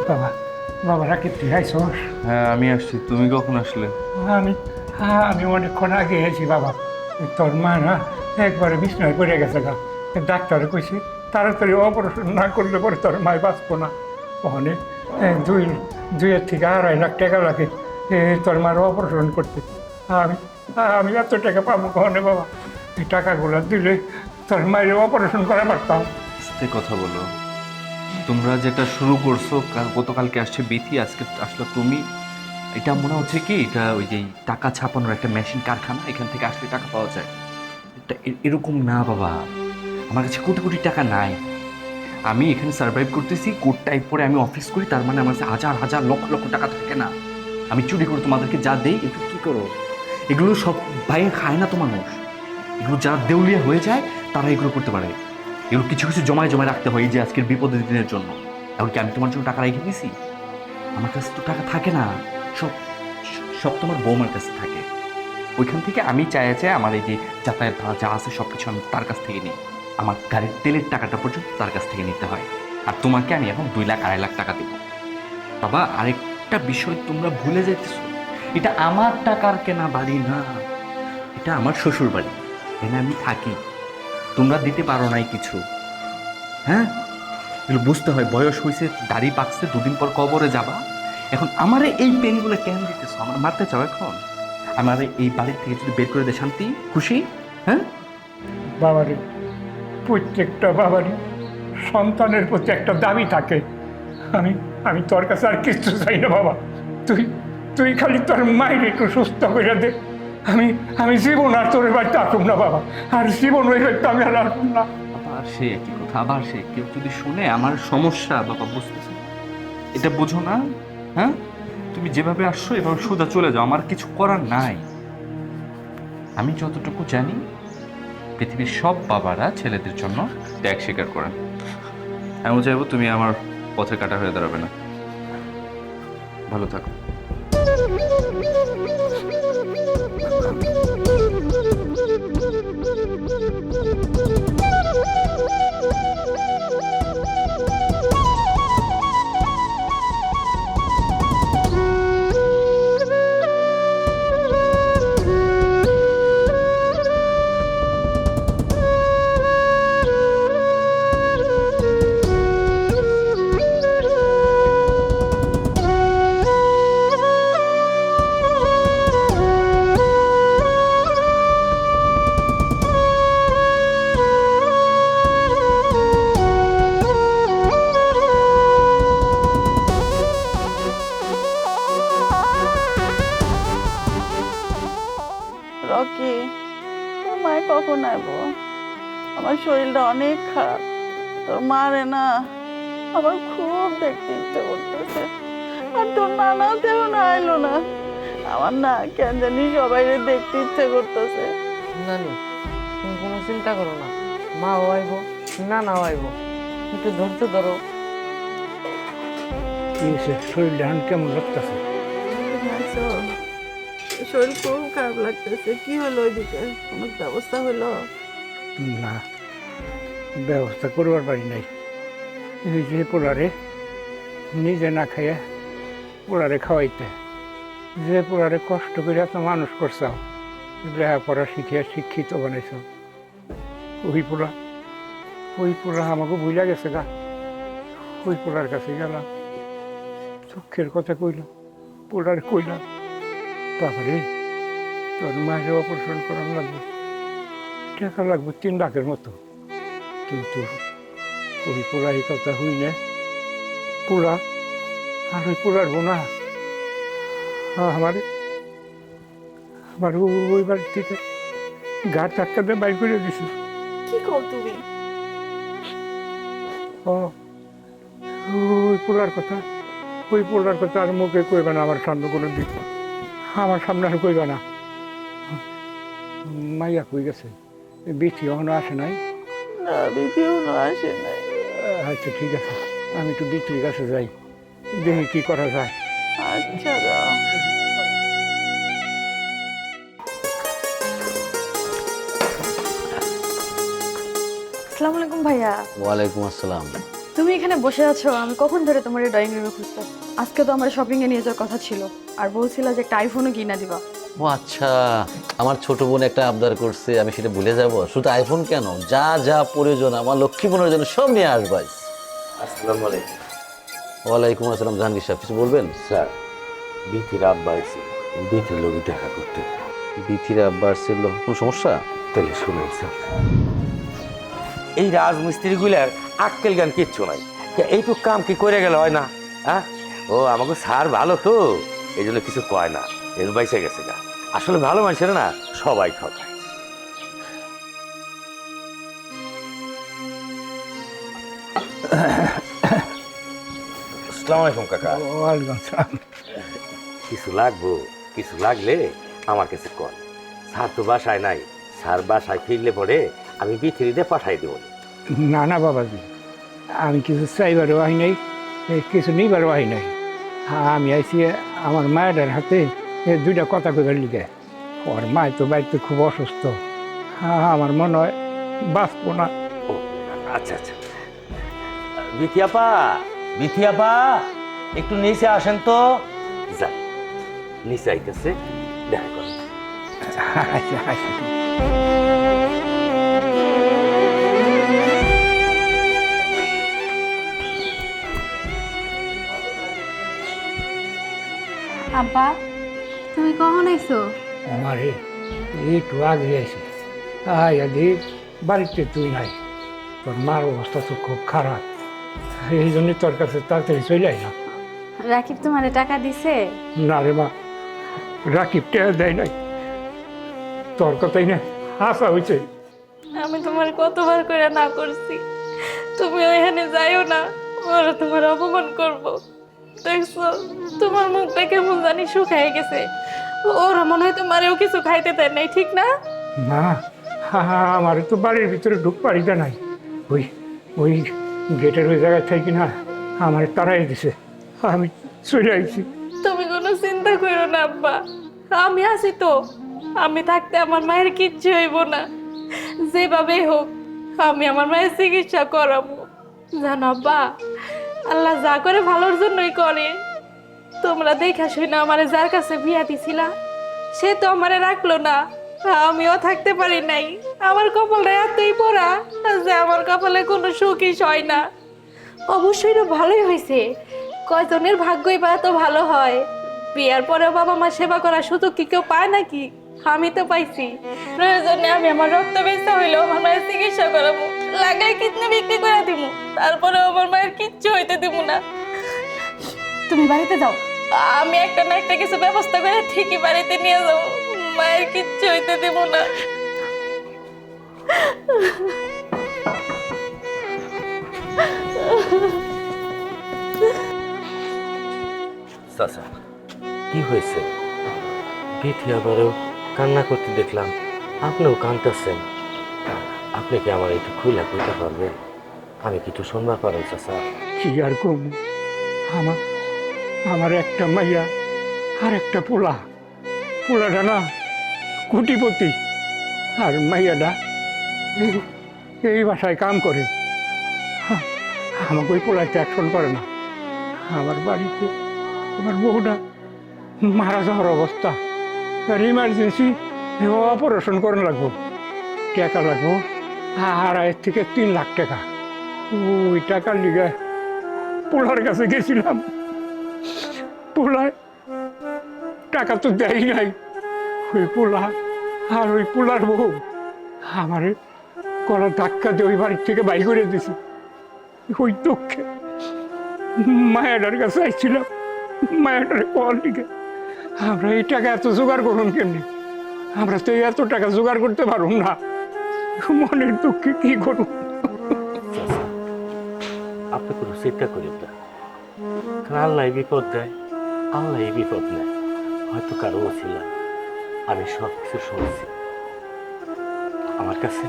বাবা, বাবা রাকিব তুই আইসস? হ্যাঁ আমি আসছি, তুমি কখন আসলে? আমি আমি অনেকক্ষণ আগে এসেছি বাবা। তোর মা না একবারে বিছনায় পড়ে গেছে গা। ডাক্তারে কইছে তাড়াতাড়ি অপারেশন না করলে পরে তোর মায় বাঁচবো না। ওখানে 2 থেকে 2.5 লাখ টাকা লাগে তোর মার অপারেশন করতে। আমি আমি এত টাকা পাবো কখনে বাবা? এই টাকাগুলো দিলে তোর মায়ের অপারেশন করা পারতাম। আস্তে কথা বলো। তোমরা যেটা শুরু করছো, গতকালকে আসছে বেথি, আজকে আসলে তুমি। এটা মনে হচ্ছে কি এটা ওই যে টাকা ছাপানোর একটা মেশিন কারখানা, এখান থেকে আসলে টাকা পাওয়া যায়। এটা এরকম না বাবা, আমার কাছে কোটি কোটি টাকা নাই। আমি এখানে সার্ভাইভ করতেছি, কোট টাইপ পরে আমি অফিস করি, তার মানে আমার কাছে হাজার হাজার লক্ষ লক্ষ টাকা থাকে না। আমি চুরি করে তোমাদেরকে যা দেই, এগুলো কী করো? এগুলো সব বাইরে খায় না তো মানুষ। এগুলো যারা দেউলিয়া হয়ে যায় তারা এগুলো করতে পারে। এগুলো কিছু কিছু জমায় জমায় রাখতে হয়, এই যে আজকের বিপদের দিনের জন্য। এমনকি আমি তোমার জন্য টাকা রেখে দিয়েছি, আমার কাছে তো টাকা থাকে না, সব সব তোমার বৌমার কাছে থাকে। ওইখান থেকে আমি চাই আমার এই যে যাতায়াত ভাড়া যা আছে সব কিছু আমি তার কাছ থেকে নিই। আমার গাড়ির তেলের টাকাটা পর্যন্ত তার কাছ থেকে নিতে হয়। আর তোমাকে আমি এখন 2 লাখ 2.5 লাখ টাকা দেবো। বাবা আরেকটা বিষয় তোমরা ভুলে যাইতেছো, এটা আমার টাকার কেনা বাড়ি না, এটা আমার শ্বশুর বাড়ি, এখানে আমি থাকি। তোমরা দিতে পারো নাই কিছু, হ্যাঁ? এগুলো বুঝতে হয়, বয়স হয়েছে, দাড়ি পাকছে, 2 দিন পর কবরে যাবা। এখন আমারে এই পেনগুলো কেন দিতেছো? আমার মারতে চাও এখন? আমারে এই বাড়ির থেকে যদি বের করে দে, শান্তি খুশি? হ্যাঁ বাবারে, প্রত্যেকটা বাবারই সন্তানের প্রতি একটা দাবি থাকে। আমি আমি তোর কাছে আর কিছু চাই না বাবা। তুই তুই খালি তোর মায়ের একটু সুস্থ করে দে। আমি জীবন আর তোর বাড়িতে আসুম না বাবা, আর জীবন ওই বাড়িতে আমি আর আসুম না। আবার সে একই কথা, আবার সে। কেউ যদি শুনে আমার সমস্যা, বাবা বুঝতেছে, এটা বোঝো না? হ্যাঁ, তুমি যেভাবে আসছো এভাবে সোজা চলে যাও, আমার কিছু করার নাই। আমি যতটুকু জানি পৃথিবীর সব বাবারা ছেলেদের জন্য ত্যাগ স্বীকার করেন। আমি চাইবো তুমি আমার পথে কাটা হয়ে দাঁড়াবে না। ভালো থাকো। রকি, তোর মায় কখন আইবো? আমার শরীরটা অনেক খারাপ। তোর মারে না আমার খুব দেখতে ইচ্ছে করতেছে। আর তোর নানাতেও না আইলো না। আমার না কেন জানি সবাই দেখতে ইচ্ছে করতেছে। নানি, তুমি কোনো চিন্তা করো না, মাও আইব, নানাও আইব, একটু ধৈর্য ধরো। কি হয়েছে? শরীরটা এখন কেমন লাগতেছে? শরীর খুব খারাপ লাগতেছে। কি হলো ওইদিকে? কোনো ব্যবস্থা হলো? না, ব্যবস্থা করবার পারি নাই। এই যে পোলারে নিজে না খাইয়া পোলারে খাওয়াইতে, যে পোলারে কষ্ট করে এত মানুষ করছাও, লেখাপড়া শিখিয়া শিক্ষিত বানাইছ, ওই পোলা আমাকে ভুলে গেছে গা। ওই পোলার কাছে গেলাম, চোখের কথা কইলাম, পোলার কইলাম, তারপরে তোর মায়ের অপারেশন করানো লাগবে, টাকা লাগবে 3 লাখের মতো। কিন্তু ওই পোলা এই কথা হই না, পোলা আর ওই পোলার বোনা আমার আমার ওই বাড়ি থেকে গা ধাক্কা দিয়ে বাইর করে দিছে। কি কর তুমি? ও ওই পোলার কথা, ওই পোলার কথা আর মুখে কইবে না আমার সামনে কোনো দিক, আমার সামনে আর কইবে না। মাইয়া কই গেছে, বিথি এখনো আসে নাই? না, দ্বিতীয় আসে নাই। আচ্ছা ঠিক আছে, আমি একটু বিথির কাছে যাই, দেখি কি করা যায়। আচ্ছা যাও। আসসালামু আলাইকুম ভাইয়া। ওয়ালাইকুম আসসালাম। তুমি এখানে বসে আছো, আমি কখন ধরে তোমার ড্রয়িং রুমে খুঁজতে। আজকে তো আমার শপিং এ নিয়ে যাওয়ার কথা ছিল, আর বলছিলা যে একটা আইফোনও কিনা দিবা। ও আচ্ছা, আমার ছোট বোন একটা আবদার করছে, আমি সেটা ভুলে যাব? শুধু আইফোন কেন, যা যা প্রয়োজন আমার লক্ষ্মী বোনের জন্য সব নিয়ে আসবাই। আসসালামু আলাইকুম। ওয়ালাইকুম আসসালাম। জাহাঙ্গীর সাহেব কিছু বলবেন? স্যার, বিথির আব্বা আইছে, বিথির লোকে দেখা করতে। বিথির আব্বার ছিল কোনো সমস্যা? তাহলে শুনুন স্যার, এই রাজমিস্ত্রিগুলার আক্কেল জ্ঞান কিচ্ছু নাই। এইটুক কাম কি করে গেলে হয় না? হ্যাঁ, ও আমাকে স্যার ভালো তো, এই জন্য কিছু কয় না, এর বাইসে গেছে গা। আসলে ভালো মানুষেরা না সবাই ঠকায়। আসসালামু আলাইকুম কাকা। ওয়ালাইকুম আসসালাম। কিছু লাগবো, কিছু লাগলে আমার কাছে কল। স্যার তো বাসায় নাই, স্যার বাসায় ফিরলে পরে আমি বিথিরিতে পাঠাই দেবো। না না বাবাজি, আমি কিছু চাইবারও আই নাই, কিছু নিবারও আই নাই। আমি আইছি আমার মায়ের হাতে 2টা কথা কইবার লিগে। ওর মায় তো বাড়িতে খুব অসুস্থ, আমার মনে হয় বাঁচবো না। ও আচ্ছা আচ্ছা, বিথিয়াপা, বিথিয়াপা একটু নিচে আসেন তো। যা, নিচে আইতেছে, দেখা করেন। আচ্ছা আচ্ছা। আব্বা, তুমি কখন আইছো? আমারে একটু আগে আইসি, আয়া দেখ বাড়িতে তুই নাই, তোর মার অবস্থা তো খুব খারাপ, এই জন্য তোর কাছে তাড়াতাড়ি চলে আইলাম। রাকিব তোমারে টাকা দিছে? না রে মা, রাকিব টেয়া দেয় নাই, তোর কথাই না আশা হয়েছে। আমি তোমার কতবার করে না করছি, তুমি ওইখানে যাইও না, ওরা তোমার অপমান করবো। দেখছো তোমার মুখটা কেমন জানি শুকায় গেছে, ওরা মনে হয় তোমারেও কিছু খাইতে দেয় নাই, ঠিক না? না, আমার তো বাড়ির ভিতরে ঢুক পারিটা নাই, ওই ওই গেটের ওই জায়গায় থাকি না আমার তারাই দিছে, আমি চলে আইছি। তুমি কোনো চিন্তা করো না আব্বা, আমি আছি তো, আমি থাকতে আমার মায়ের কিচ্ছু হইব না, যেভাবে হোক আমি আমার মায়ের চিকিৎসা করাবো। জানো আব্বা, আল্লাহ যা করে ভালোর জন্যই করে। তোমরা দেখা শুনে আমারে যার কাছে বিয়া দিছিলা, সে তো আমারে রাখলো না, আমিও থাকতে পারি নাই। আমার কপালটা এতই পোড়া যে আমার কপালে কোনো সুখই হয় না। অবশ্যই তো ভালোই হয়েছে, কয়জনের ভাগ্যই বা এত ভালো হয়। বিয়ার পরেও বাবা মা সেবা করার সুযোগ কি কেউ পায় নাকি? আমি তো পাইছি। প্রয়োজনে আমি আমার রক্ত বেচতে হইলেও আমার মায়ের চিকিৎসা করাবো, লাগলে কিডনি বিক্রি করে দিব, তারপরেও আমার মায়ের কিচ্ছু হইতে দিব না। তুমি বাড়িতে যাও, আমি একটা না একটা কিছু ব্যবস্থা করে ঠিকই বাড়িতে নিয়ে যাবো, মায়ের কিচ্ছু হইতে দিব না। চাচা, কি হয়েছে? বিথি আবারও কান্না করতে দেখলাম, আপনিও কাঁদতেছেন। আপনি কি আমার একটু খুলে কইতে পারবেন? আমি কি একটু শুনবার পারেন চাচা? কি আর কম, আমার আমার একটা মাইয়া আর একটা পোলা, পোলাটা না কোটিপতি, আর মাইয়াটা এই বাসায় কাম করে। আমাকে ওই পোলায় অ্যাকশন করে না। আমার বাড়িতে আমার বউটা মারা যাওয়ার অবস্থা, আর ইমার্জেন্সি অপারেশন করানো লাগবো, টাকা লাগবো 2.5 থেকে 3 লাখ টাকা। ওই টাকার লিগে পোলার কাছে গেছিলাম, পোলায় টাকা তো দেয় নাই। ওই পোলা আর ওই পোলার বউ আমারে গলা ধাক্কা দিয়ে ওই বাড়ির থেকে বাই করে দিছে। ওই দুঃখে মায়াটার কাছে আসছিলাম, মায়াটারে কল লিখে আমরা এই টাকা এত জোগাড় করুন কেমনি? আমরা তো এত টাকা জোগাড় করতে পারুম না। মনের দুঃখে কি করুন? আপনি কোনো চিন্তা করেন না, কারণ আল্লাহ বিপদ দেয়, আল্লাহ বিপদ নেয়। হয়তো কারো ছিল, আমি সব কিছু শুনছি। আমার কাছে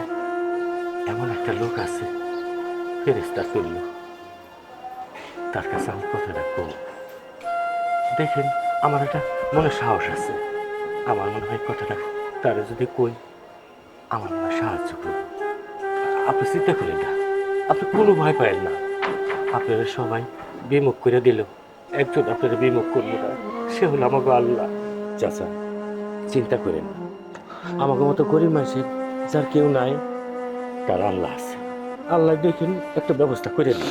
এমন একটা লোক আছে, ফেরেশতা তুল্য, তার কাছে আমি কথাটা কম। দেখেন আমার একটা মনে সাহস আছে, আমার মনে হয় কথাটা তারা যদি কই আমার মনে সাহায্য করবে। আপনি চিন্তা করেন না, আপনি কোনো ভয় পাবেন না। আপনারা সবাই বিমুখ করে দিল, একজন আপনারা বিমুখ করবো না, সে হলো আমাকে আল্লাহ। চাচা চিন্তা করেন না, আমাকে মতো গরিব মানুষের যার কেউ নাই, তার আল্লাহ আছে। আল্লাহ দেখেন একটা ব্যবস্থা করে দিন।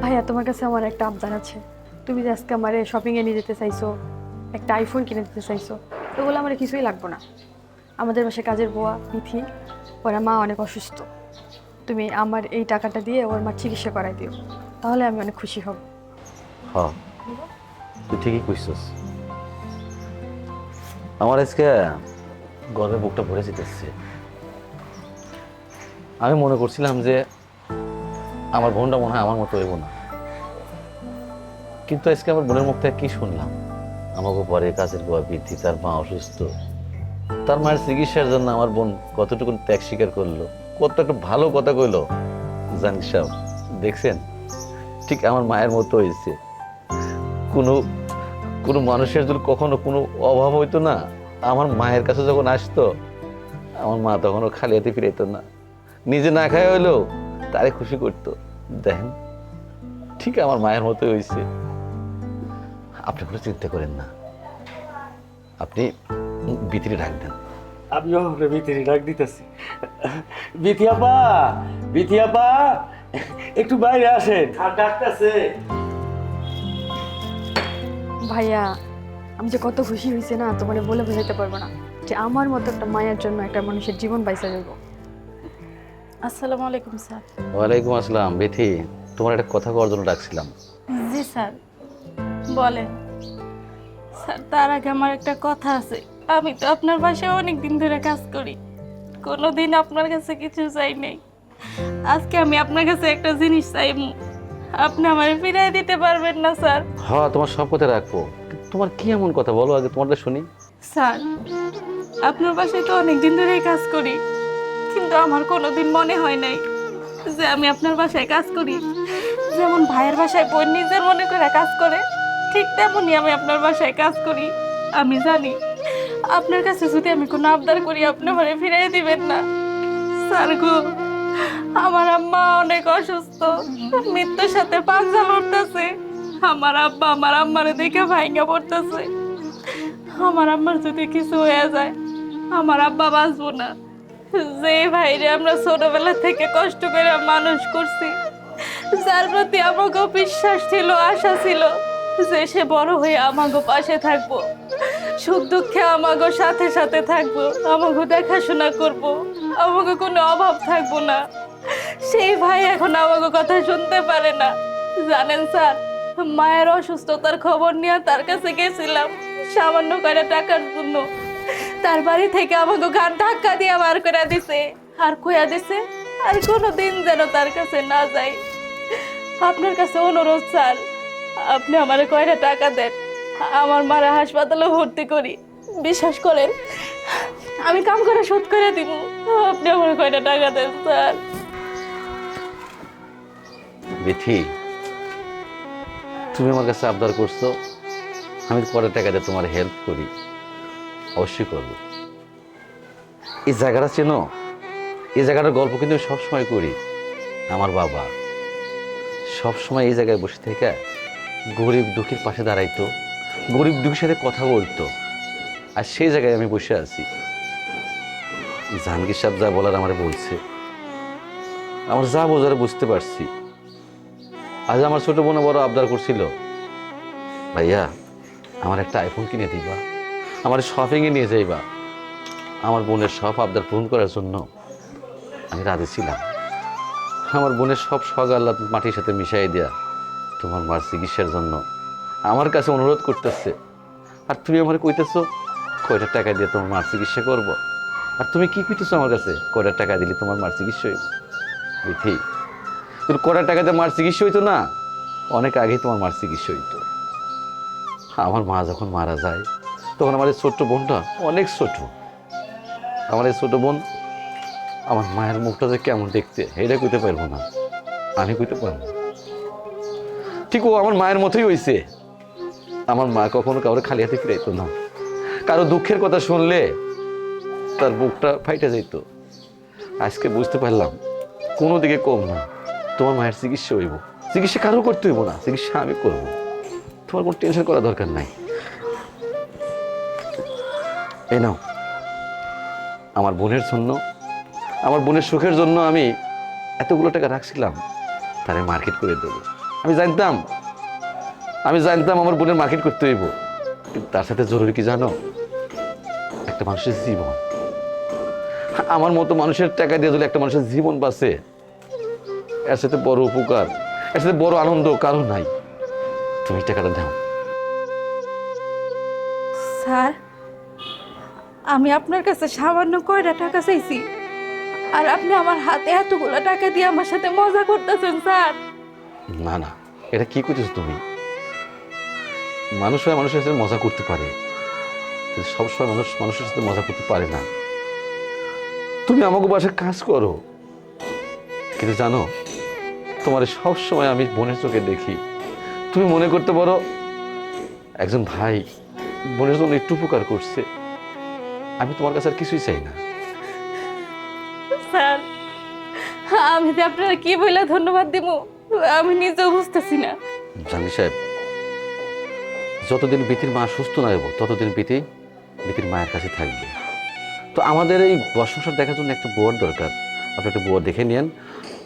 ভাইয়া, তোমার কাছে আমার একটা আবদার আছে। তুমি যে আজকে আমার শপিংয়ে নিয়ে যেতে চাইছো, একটা আইফোন কিনে দিতে চাইছো, ওগুলো আমার কিছুই লাগবে না। আমাদের বাসায় কাজের বুয়া পিথি, ওরা মা অনেক অসুস্থ। তুমি আমার এই টাকাটা দিয়ে ওর মা চিকিৎসা করাই দিও, তাহলে আমি অনেক খুশি হব। হ্যাঁ, তুই ঠিকই কইছস। আমার আজকে গর্বে বুকটা ভরে যেতেছে। আমি মনে করছিলাম যে আমার বোনটা মনে হয় আমার মতো হইব না, কিন্তু আজকে আমার বোনের মুখ থেকে কি শুনলাম, আমাকে পরে কাজের বুয়া বৃদ্ধি, তার মা অসুস্থ, তার মায়ের চিকিৎসার জন্য আমার বোন কতটুকু ত্যাগ স্বীকার করলো, কত একটা ভালো কথা কইলো। জানিস সাহেব, দেখছেন ঠিক আমার মায়ের মতো হয়েছে। কোনো কোনো মানুষের যদি কখনো কোনো অভাব হইতো না, আমার মায়ের কাছে যখন আসতো, আমার মা তখনও খালি হাতে ফিরাইতো না, নিজে না খায় হইলেও তারে খুশি করতো। দেখেন ঠিক আমার মায়ের মতো হয়েছে। আপনি কোনো চিন্তা করেন না, আপনি ভিতরে ডাক দেন। আমি ভিতরে ডাক দিতেছি। বিথিয়াপা, বিথিয়াপা, একটু বাইরে আসেন, আর ডাকতেছে। ভাইয়া, আমি যে কত খুশি হয়েছে না, তোমার বলে বোঝাতে পারবো না, যে আমার মতো একটা মায়ের জন্য একটা মানুষের জীবন বাইসা যাবো। আসসালামু আলাইকুম স্যার। ওয়ালাইকুম আসসালাম। বেথি, তোমার একটা কথা করার জন্য ডাকছিলাম। জি স্যার, বলেন। স্যার, তার আগে আমার একটা কথা আছে। আমি তো আপনার বাসায় অনেক দিন ধরে কাজ করি, কোনোদিন আপনার কাছে কিছু চাই নাই। আজকে আমি আপনার কাছে একটা জিনিস চাই, আপনি আমার ফিরিয়ে দিতে পারবেন না স্যার? হ্যাঁ, তোমার সব কথা রাখবো। তোমার কি এমন কথা বলো, আগে তোমারটা শুনি। স্যার, আপনার বাসায় তো অনেক দিন ধরেই কাজ করি, কিন্তু আমার কোনোদিন মনে হয় নাই যে আমি আপনার বাসায় কাজ করি। যেমন ভাইয়ের বাসায় বোন নিজের মনে করে কাজ করে, ঠিক তেমনই আমি আপনার বাসায় কাজ করি। আমি জানি আপনার কাছে যদি আমি কোনো আবদার করি, আপনি আমারে ফিরিয়ে দিবেন না। স্যার গো, আমার আম্মা অনেক অসুস্থ, মৃত্যুর সাথে পাঞ্জা লড়তেছে। আমার আব্বা আমার আম্মারে দেখে ভাইঙ্গা পড়তেছে। আমার আম্মার যদি কিছু হয়ে যায়, আমার আব্বা বাঁচবো না। যে ভাইরে আমরা ছোটবেলা থেকে কষ্ট করে মানুষ করছি, যার প্রতি আমাকে বিশ্বাস ছিল, আশা ছিল যে সে বড় হয়ে আমাকে পাশে থাকবো, সুখ দুঃখে আমাকে সাথে সাথে থাকবো, আমাকে দেখাশোনা করব, আমাকে কোনো অভাব থাকবো না, সেই ভাই এখন আমাকে কথা শুনতে পারে না। জানেন স্যার, মায়ের অসুস্থতার খবর নিয়ে তার কাছে গেছিলাম সামান্য কয়টা টাকার জন্য। তার বাড়ি থেকে আমাকে ঘাট ধাক্কা দিয়ে বার করে দিছে, আর কইয়া দিছে আর কোনোদিন যেন তার কাছে না যাই। আপনার কাছে অনুরোধ স্যার, আপনি আমার কয়টা টাকা দেন, আমার মারা হাসপাতালে ভর্তি করি। বিশ্বাস করেন, আমি কাম করে শোধ করে দিব। আপনি আমার কয়টা টাকা দেন স্যার। বেথি, তুমি আমার কাছে আবদার করছো, আমি পরের টাকাতে তোমার হেল্প করি, অবশ্যই করবো। এই জায়গাটা চেনো? এই জায়গাটার গল্প কিন্তু আমি সবসময় করি। আমার বাবা সবসময় এই জায়গায় বসে থেকে গরিব দুঃখীর পাশে দাঁড়াইতো, গরিব দুঃখীর সাথে কথা বলতো, আর সেই জায়গায় আমি বসে আছি। জাহাঙ্গীর সাহেব যা বলার আমারে বলছে, আমার যা বোঝার বুঝতে পারছি। আজ আমার ছোট বোন বড় আবদার করছিল, ভাইয়া আমার একটা আইফোন কিনে দিবা, আমার শপিংয়ে নিয়ে যাইবা। আমার বোনের সব আবদার পূরণ করার জন্য আমি রাজি ছিলাম। আমার বোনের সব শখ আল্লাহ মাটির সাথে মিশাই দেয়া তোমার মার চিকিৎসার জন্য আমার কাছে অনুরোধ করতেছে। আর তুমি আমার কইতেছো কয়টা টাকা দিয়ে তোমার মার চিকিৎসা করবো। আর তুমি কি কইতেছো আমার কাছে কয়টা টাকা দিলে তোমার মার চিকিৎসা হইব। বিথি, তোর কয়টা টাকাতে মার চিকিৎসা হইতো না, অনেক আগেই তোমার মার চিকিৎসা হইতো। আমার মা যখন মারা যায় তখন আমার এই ছোট্ট বোনটা অনেক ছোট। আমার এই ছোট বোন আমার মায়ের মুখটা যে কেমন দেখতে এটা কইতে পারবো না, আমি কইতে পারবো। ঠিক ও আমার মায়ের মতোই হইছে। আমার মা কখনো কাউরে খালি হাতে ফিরাইতো না। কারো দুঃখের কথা শুনলে তার বুকটা ফাইটে যাইত। আজকে বুঝতে পারলাম কোনো দিকে কম না, তোমার মায়ের চিকিৎসা হইব। চিকিৎসা কারো করতে হইব না, চিকিৎসা আমি করবো। তোমার কোনো টেনশন করার দরকার নাই। এই নাও, আমার বোনের জন্য, আমার বোনের সুখের জন্য আমি এতগুলো টাকা রাখছিলাম, তারে মার্কেট করে দেবো। আমি জানতাম আমার বোনের মার্কেট করতে হইব, কিন্তু তার সাথে জরুরি কি জানো, একটা মানুষের জীবন। আমার মতো মানুষের টাকা দিয়ে যদি একটা মানুষের জীবন বাঁচে, এর সাথে বড় উপকার, এর সাথে বড় আনন্দ কারো নাই। তুমি টাকাটা দাও। স্যার, আমি আপনার কাছে সামান্য কয়টা টাকা চাইছি, আর আপনি আমার হাতে এতগুলো টাকা দিয়ে আমার সাথে মজা করতেছেন স্যার। না না, এটা কি করতেছো তুমি? মানুষ হয় মানুষের সাথে মজা করতে পারে, কিন্তু সবসময় মানুষ মানুষের সাথে মজা করতে পারে না। তুমি আমাকে বাসায় কাজ করো, কিন্তু জানো তোমার সবসময় আমি বোনের চোখে দেখি। তুমি মনে করতে পারো একজন ভাই বোনের জন্য একটু উপকার করছে। আমি তোমার কাছে আর কিছুই চাই না। স্যার, আমি যে আপনারা কি বলে ধন্যবাদ দিব আমি নিজেও বুঝতেছি না। জানি সাহেব, যতদিন বিতির মা সুস্থ না হইব ততদিন বিতির মায়ের কাছে থাকবে। তো আমাদের এই বর্ষংসার দেখার জন্য একটা বউর দরকার। আপনি একটা বউ দেখে নিন।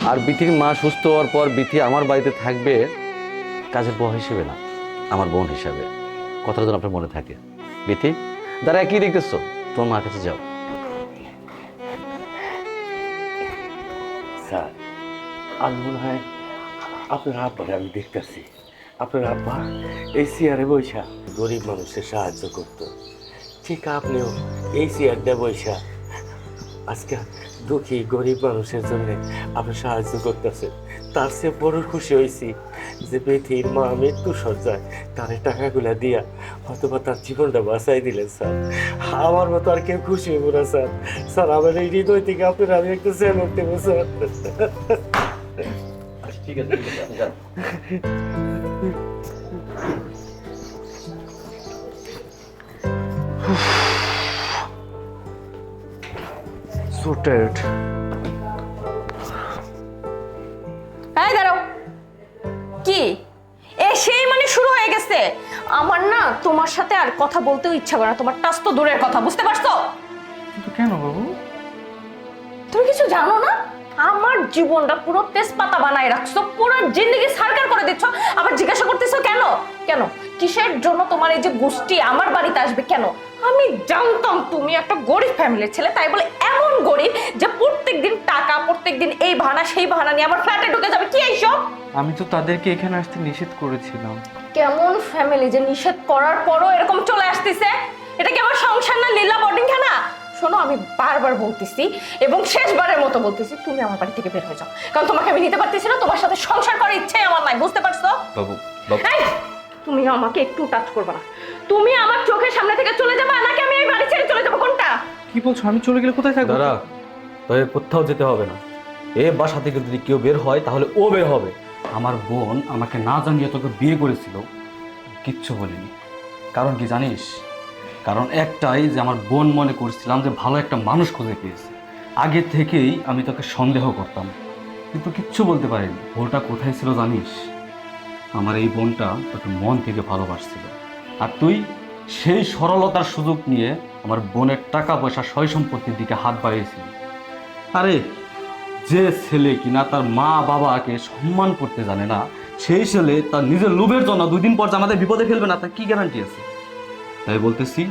আর বিতির মা সুস্থ হওয়ার পর বিতি আমার বাড়িতে থাকবে কাজের বউ হিসেবে না, আমার বোন হিসাবে। কথাটা যেন আপনার মনে থাকে। বিতি, দাঁড়ায় কি দেখতেছো? তোমার মার কাছে যাও। স্যার, আমি মনে হয় আপনার আব্বারে আমি দেখতেছি। আপনার আব্বা এই চেয়ারে বৈশা গরিব মানুষের সাহায্য করত, ঠিক আপনিও এই চেয়ারটা বৈশা আজকে দুঃখী গরিব মানুষের জন্য আপনি সাহায্য করতেছেন। তার চেয়ে বড় খুশি হয়েছি যে বেথির মা মৃত্যু সজ্জায় তার টাকাগুলা দিয়া হয়তোবা তার জীবনটা বাঁচাই দিলেন। স্যার, আমার মতো আর কেউ খুশি হইব না স্যার। স্যার, আমার এই হৃদয় থেকে আপনার আমি একটা সেলুট দেবো স্যার। ঠিক আছে, যান। So tired. এই দাঁড়াও, কি এসেই মানে শুরু হয়ে গেছে? আমার না তোমার সাথে আর কথা বলতেও ইচ্ছা করে না, তোমার টাচ তো দূরের কথা, বুঝতে পারছো? কিন্তু কেন বাবু? তুমি কিছু জানো না? আমার জীবনটা পুরো তেজপাতা বানায় রাখছো, পুরো জিন্দেগি সার্কার করে দিচ্ছ, আবার জিজ্ঞাসা করতেছো কেন কেন কিসের জন্য তোমার এই যে গোষ্ঠী আমার বাড়িতে আসবে কেন? আমি জানতাম তুমি একটা গরিব ফ্যামিলির ছেলে, তাই বলে এমন গরিব যে প্রত্যেকদিন টাকা, প্রত্যেকদিন এই বাহানা সেই বাহানা নিয়ে আমার ফ্ল্যাটে ঢুকে যাবে। কি এইসব? আমি তো তাদেরকে এখানে আসতে নিষেধ করেছিলাম। কেমন ফ্যামিলি যে নিষেধ করার পরও এরকম চলে আসতেছে? এটা কি আমার সংসার না লীলা বোর্ডিং খানা? শোনো, আমি বারবার বলতেছি এবং শেষবারের মতো বলতেছি, তুমি আমার বাড়ি থেকে বের হয়ে যাও, কারণ তোমাকে আমি নিতে পারতেছি না, তোমার সাথে সংসার করার ইচ্ছে আমার নাই, বুঝতে পারছো? বাবু, বাবু, এই, তুমি আমাকে একটু টাচ করবে না। তুমি আমার চোখের সামনে থেকে চলে যাবে নাকি আমি এই বাড়ি ছেড়ে চলে যাবো, কোনটা? কি বলছো? আমি চলে গেলে কোথায় থাকবো? দাঁড়া, তোকে কোথাও যেতে হবে না। এ বাসা থেকে যদি কেউ বের হয় তাহলে ও বের হবে। আমার বোন আমাকে না জানিয়ে তোকে বিয়ে করেছিল, কিচ্ছু বলিনি। কারণ কি জানিস? কারণ একটাই, যে আমার বোন মনে করছিলাম যে ভালো একটা মানুষ খুঁজে পেয়েছে। আগে থেকেই আমি তোকে সন্দেহ করতাম, কিন্তু কিচ্ছু বলতে পারিনি। ভুলটা কোথায় ছিল জানিস? আমার এই বোনটা তোকে মন থেকে ভালোবাসছিল, আর তুই সেই সরলতার সুযোগ নিয়ে আমার বোনের টাকা পয়সা সয় সম্পত্তির দিকে হাত বাড়িয়েছিল। আরে যে ছেলে কিনা তার মা বাবাকে সম্মান করতে জানে না, সেই ছেলে তার নিজের লোভের জন্য 2 দিন পর যে আমাদের বিপদে ফেলবে না, তার কি গ্যারান্টি আছে? তাই বলতেছি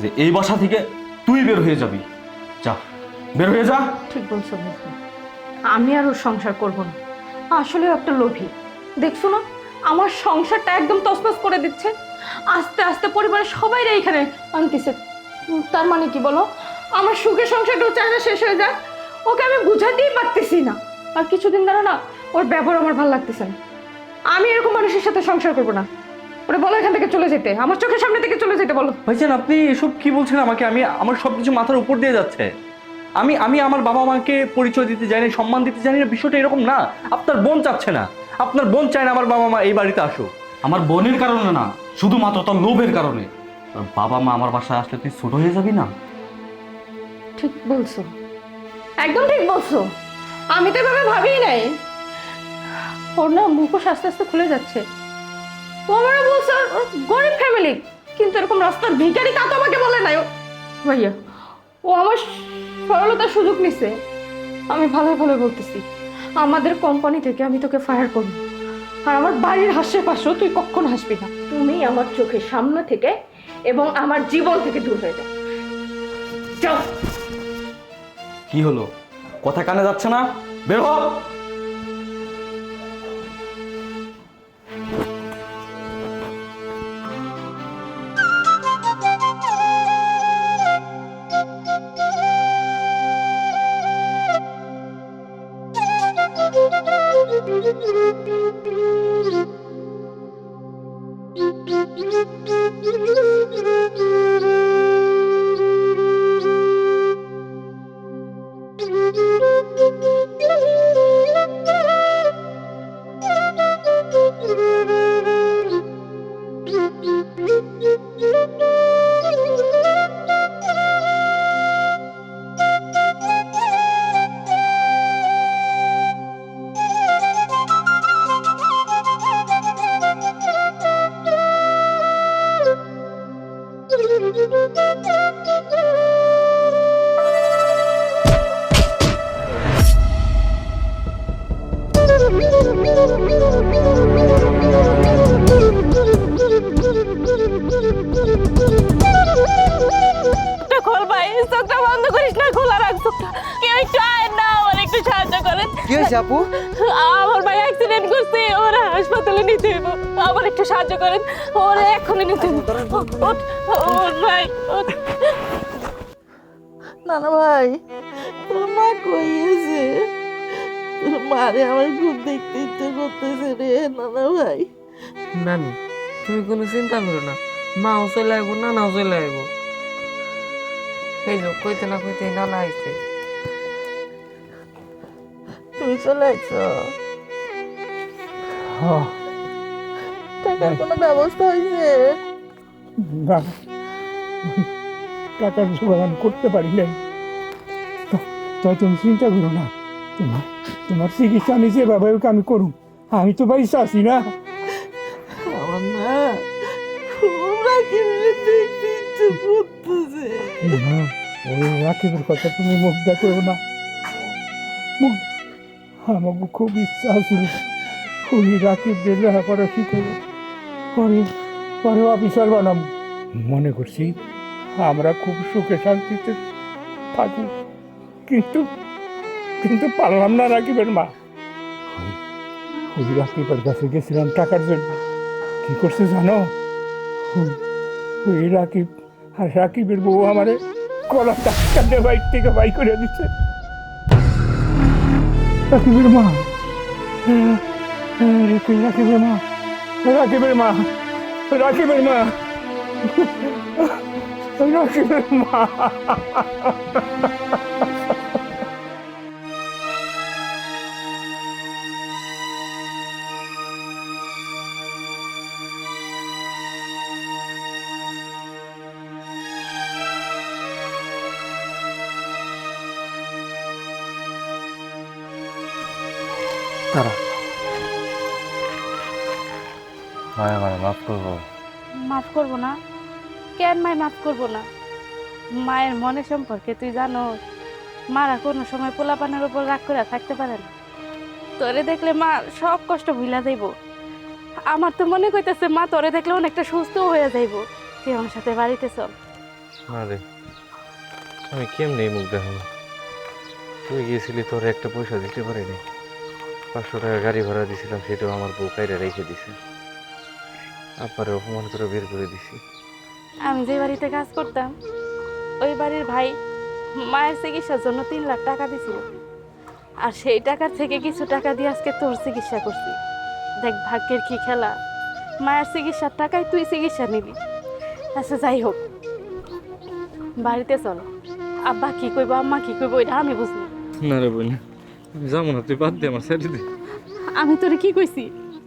যে এই বাসা থেকে তুই বের হয়ে যাবি। যা, বের হয়ে যা। ঠিক বলছো ভাইয়া, আমি আর ওর সংসার করব না। আসলে একটা লোভী, দেখছো না আমার সংসারটা একদম তছনছ করে দিচ্ছে। আস্তে আস্তে পরিবারের সবাইরা এখানে আনতেছে। তার মানে কি বলো, আমার সুখের সংসারটাও চাহিদা শেষ হয়ে যায়। ওকে আমি বুঝাতেই পারতেছি না। আর কিছুদিন ধরে না ওর ব্যবহার আমার ভালো লাগতেছে না। আমি এরকম মানুষের সাথে সংসার করবো না। ওরে বলো এখান থেকে চলে যেতে, আমার চোখের সামনে থেকে চলে যেতে বলো। ভাইজান, আপনি এসব কি বলছেন আমাকে? আমার সব কিছু মাথার উপর দিয়ে যাচ্ছে। আমি আমার বাবা মাকে পরিচয় দিতে জানি, সম্মান দিতে জানি না, বিষয়টা এরকম না। আপনার বোন চাচ্ছে না, আপনার বোন চায় না আমার বাবা মা এই বাড়িতে আসুক। আমার বোনের কারণে না, শুধুমাত্র তার লোভের কারণে। তোর বাবা মা আমার বাসায় আসলে তুই ছোট হয়ে যাবি না? ঠিক বলছো, একদম ঠিক বলছো। আমি তো এভাবে ভাবিই নাই। ওর না মুখোশ আস্তে আস্তে খুলে যাচ্ছে। ও আমারও বলছে ওর গরিব ফ্যামিলি, কিন্তু এরকম রাস্তার ভিখারি তা তো আমাকে বলে নাই। ভাইয়া, ও আমার সরলতার সুযোগ নিছে। আমি ভালো ভালো বলতেছি, আমাদের কোম্পানি থেকে আমি তোকে ফায়ার করব। আর আমার বাড়ির আশেপাশেও তুই কখনো হাসবি না। তুমি আমার চোখের সামনে থেকে এবং আমার জীবন থেকে দূর হয়ে যাও। যাও। কি হলো, কথা কানে যাচ্ছে না? বের হ। খোল ভাই, চোখটা বন্ধ করিস না, খোলা রাখ চোখটা। কেউ একটু আয় না, আমার একটু সাহায্য করেন। কি হয়েছে আপু? আমার ভাই অ্যাক্সিডেন্ট করছে, ওরা হাসপাতালে নিতে হইব। আমার একটু সাহায্য করেন, ওরা এখনই নিতে হইব। ওর ভাই, নানা ভাই, তোর মা কই গেছে? তোর মারে আমার খুব দেখতে ইচ্ছে করতেছে রে নানা ভাই। নানু, তুমি কোনো চিন্তা করো না, মাও চলে আসবো, নানাও চলে আসবো। এই যে কইতে না কইতে নানা আইছে। তুই চলে আইছ? টাকার কোনো ব্যবস্থা হয়েছে? না, টাকার জোগান করতে পারি নাই। তাই তুমি চিন্তা করো না, তোমার চিকিৎসা আমি যেভাবে হোক আমি করুন। আমি তো পয়সা আছি না। আমার মা খুব রাকিবের দেখতে ইচ্ছে করতেছে। না, ওই রাকিবের কথা তুমি মুখ দেখো না। মুখ আমাকে খুব ইচ্ছা আছে ওই রাকিবদের লেখাপড়া শিখাবো, পরে পরে অফিসার বানাবো। মনে করছি আমরা খুব সুখে শান্তিতে থাকি, কিন্তু কিন্তু পারলাম না রাকিবের মা। ওই রাকিবের কাছে গেছিলাম টাকার জন্য। কি করছে জানো? ওই রাকিব আর রাকিবের বউ আমারে গলা টাকা বাইক থেকে বাই করে দিচ্ছে। রাকিবের মা, রাকিবের মা, রাকিবের মা, রাকিবের মা, রাকিবের মা। তারা হয় আমার মাফ করবো। মাফ করবো না? কেন মায় মাফ করবো না? মায়ের মনে সম্পর্কে তুই জানো, মারা কোনো সময় পোলাপানের উপর রাগ করে থাকতে পারে না। তোরে দেখলে মা সব কষ্ট ভুলা যাইব। আমার তো মনে কইতেছে মা তোরে দেখলে অনেকটা সুস্থ হয়ে যাইব। তুই আমার সাথে বাড়িতে চল। আরে আমি কেমনি মুখ দেখাবো? তুই গিয়েছিলি, তোর একটা পয়সা দিতে পারিনি। 500 টাকা গাড়ি ভাড়া দিয়েছিলাম, সেটাও আমার বউ কাইরা রেখে দিছে। আপারে অপমান করে বের করে দিছি। আমি যে বাড়িতে কাজ করতাম, ওই বাড়ির ভাই মায়ের চিকিৎসার জন্য 3 লাখ টাকা দিছিল। আর সেই টাকার থেকে কিছু টাকা দিয়ে আজকে তোর চিকিৎসা করছি। দেখ ভাগ্যের কি খেলা, মায়ের চিকিৎসার টাকায় তুই চিকিৎসা নিবি। আচ্ছা যাই হোক, বাড়িতে চলো। আব্বা কি কইব, আম্মা কি কইব, এটা আমি বুঝবো। না রে বোন, আমি যাবো না, তুই বাদ দে, আমার ছেড়ে দে। আমি তোরে কি কইছি?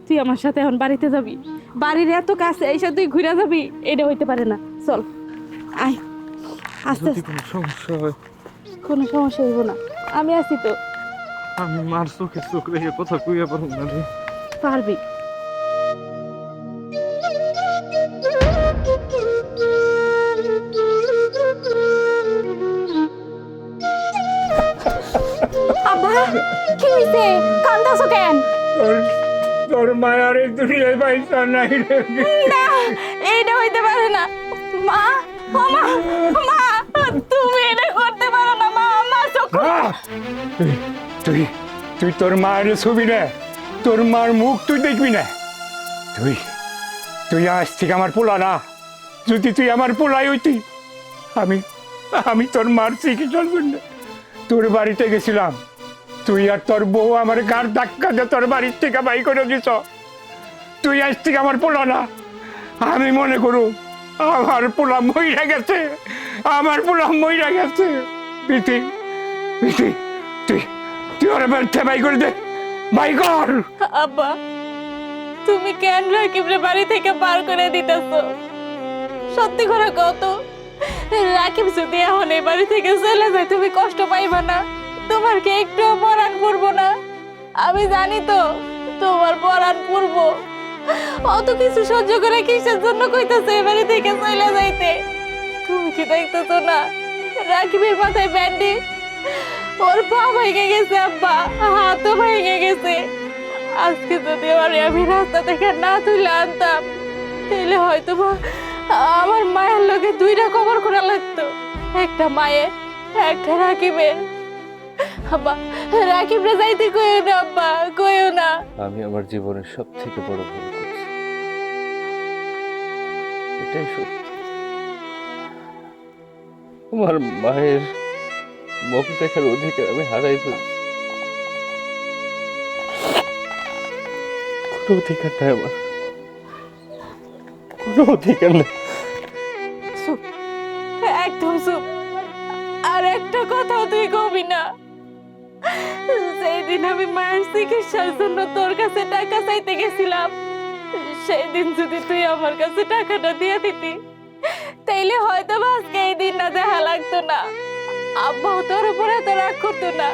তুই আমার সাথে এখন বাড়িতে যাবি। বাড়ির এত কাছে এইসব তুই ঘুরে যাবি, এটা হইতে পারে না। চল আয়, আস্তে যদি আস্তে। কোনো সমস্যা হয়, কোনো সমস্যা হইব না, আমি আছি তো। আমি মার চোখে চোখ রেখে কথা কইয়া পারবো না রে। পারবি। আব্বা কি হইছে? কান্দাছো কেন? তোর মায়ার এই দুনিয়ায় পয়সা নাই রে। না, এইটা হইতে পারে না। মা, ও মা, মা, তুমি এটা করতে পারো না। মা, মা চোখ। তুই তুই তোর মায়ের ছবি না, তোর মার মুখ তুই দেখবি না। তুই তুই আজ থেকে আমার পোলা না। যদি তুই আমার পোলাই হইতি, আমি আমি তোর মার চিকিৎসার জন্য তোর বাড়িতে গেছিলাম। তুই আর তোর বউ আমার গার ধাক্কা দিয়ে তোর বাড়ির থেকে বাই করে দিছ। তুই আজ থেকে আমার পোলা না। আমি মনে করু আমার পোলা মইরা গেছে, আমার পোলা মইরা গেছে। বিতি বিতি, তুই তুই ওর বাড়িতে বাই করে দে, বাই কর। আব্বা, তুমি কেন রাকিবরে বাড়ি থেকে বার করে দিতেছো? সত্যি করে কত, রাকিব যদি এখন এই বাড়ি থেকে চলে যায় তুমি কষ্ট পাইবা না? তোমার কি একটু পরাণ পড়বো না? আমি জানি তো তোমার পরাণ পড়বো। অত কিছু সহ্য করে কিসের জন্য কইতাছে এই বাড়ি থেকে চলে যাইতে? তুমি কি দেখতেছো না রাকিবের মাথায় ব্যান্ডেজ, ওর পা ভেঙে গেছে আব্বা, হাতও ভেঙে গেছে। আজকে যদি আমি রাস্তা থেকে না তুলে আনতাম, তাহলে হয়তো আমার মায়ের লোকে 2টা কবর করা লাগতো। একটা মায়ের, একটা রাকিবের। আব্বা, রাকিবরে যাইতে কইও না আব্বা, কইও না। আমি আমার জীবনের সব থেকে বড় ভুল করছি, এটাই সত্যি। আমার মায়ের মুখ দেখার অধিকার আমি হারাই ফেলছি। কোনো অধিকার নাই আমার, কোনো অধিকার নেই। চুপ, একদম চুপ। আর একটা কথাও তুই কবি না। সেই দিন আমি মায়ের চিকিৎসার জন্য তোর কাছে টাকা চাইতে গেছিলাম, সেই দিন যদি তুই আমার কাছে টাকাটা দিয়ে দিতি, তাইলে হয়তো আজকে এই দিনটা দেখা লাগতো না। আব্বাও তোর উপরে এত রাগ করতো না,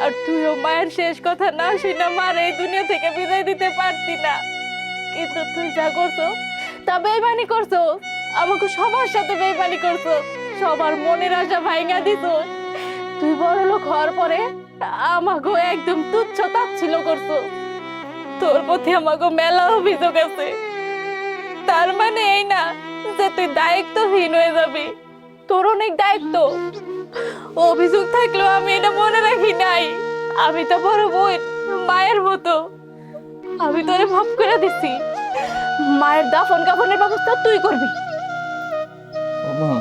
আর তুইও মায়ের শেষ কথা না শুনে মার এই দুনিয়া থেকে বিদায় দিতে পারতি না। কিন্তু তুই যা করছো তা বেইমানি করছো, আমাকে সবার সাথে বেইমানি করছো, সবার মনের আশা ভাঙা দিত। তুই বড় লোক হওয়ার পরে আমাকে একদম তুচ্ছ তাচ্ছিল্য করছো। তোর প্রতি আমাকে মেলা অভিযোগ আছে। তার মানে এই না যে তুই দায়িত্বহীন হয়ে যাবি। তোর অনেক দায়িত্ব, অভিযোগ থাকলেও আমি এটা মনে রাখি নাই। আমি তো বড় বোন, মায়ের মতো। আমি তোরে মাফ করে দিছি। মায়ের দাফন কাফনের ব্যবস্থা তুই করবি। মা,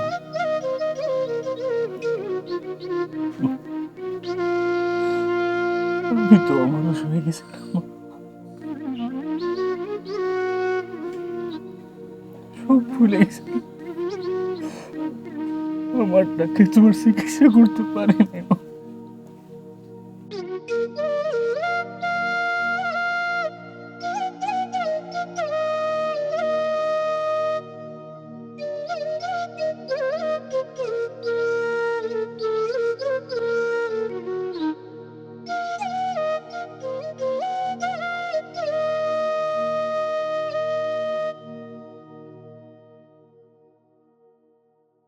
আমি তো অমানুষ হয়ে গেছিলাম, সব ভুলে গেছি। আমার টাকা তোর চিকিৎসা করতে পারিনি।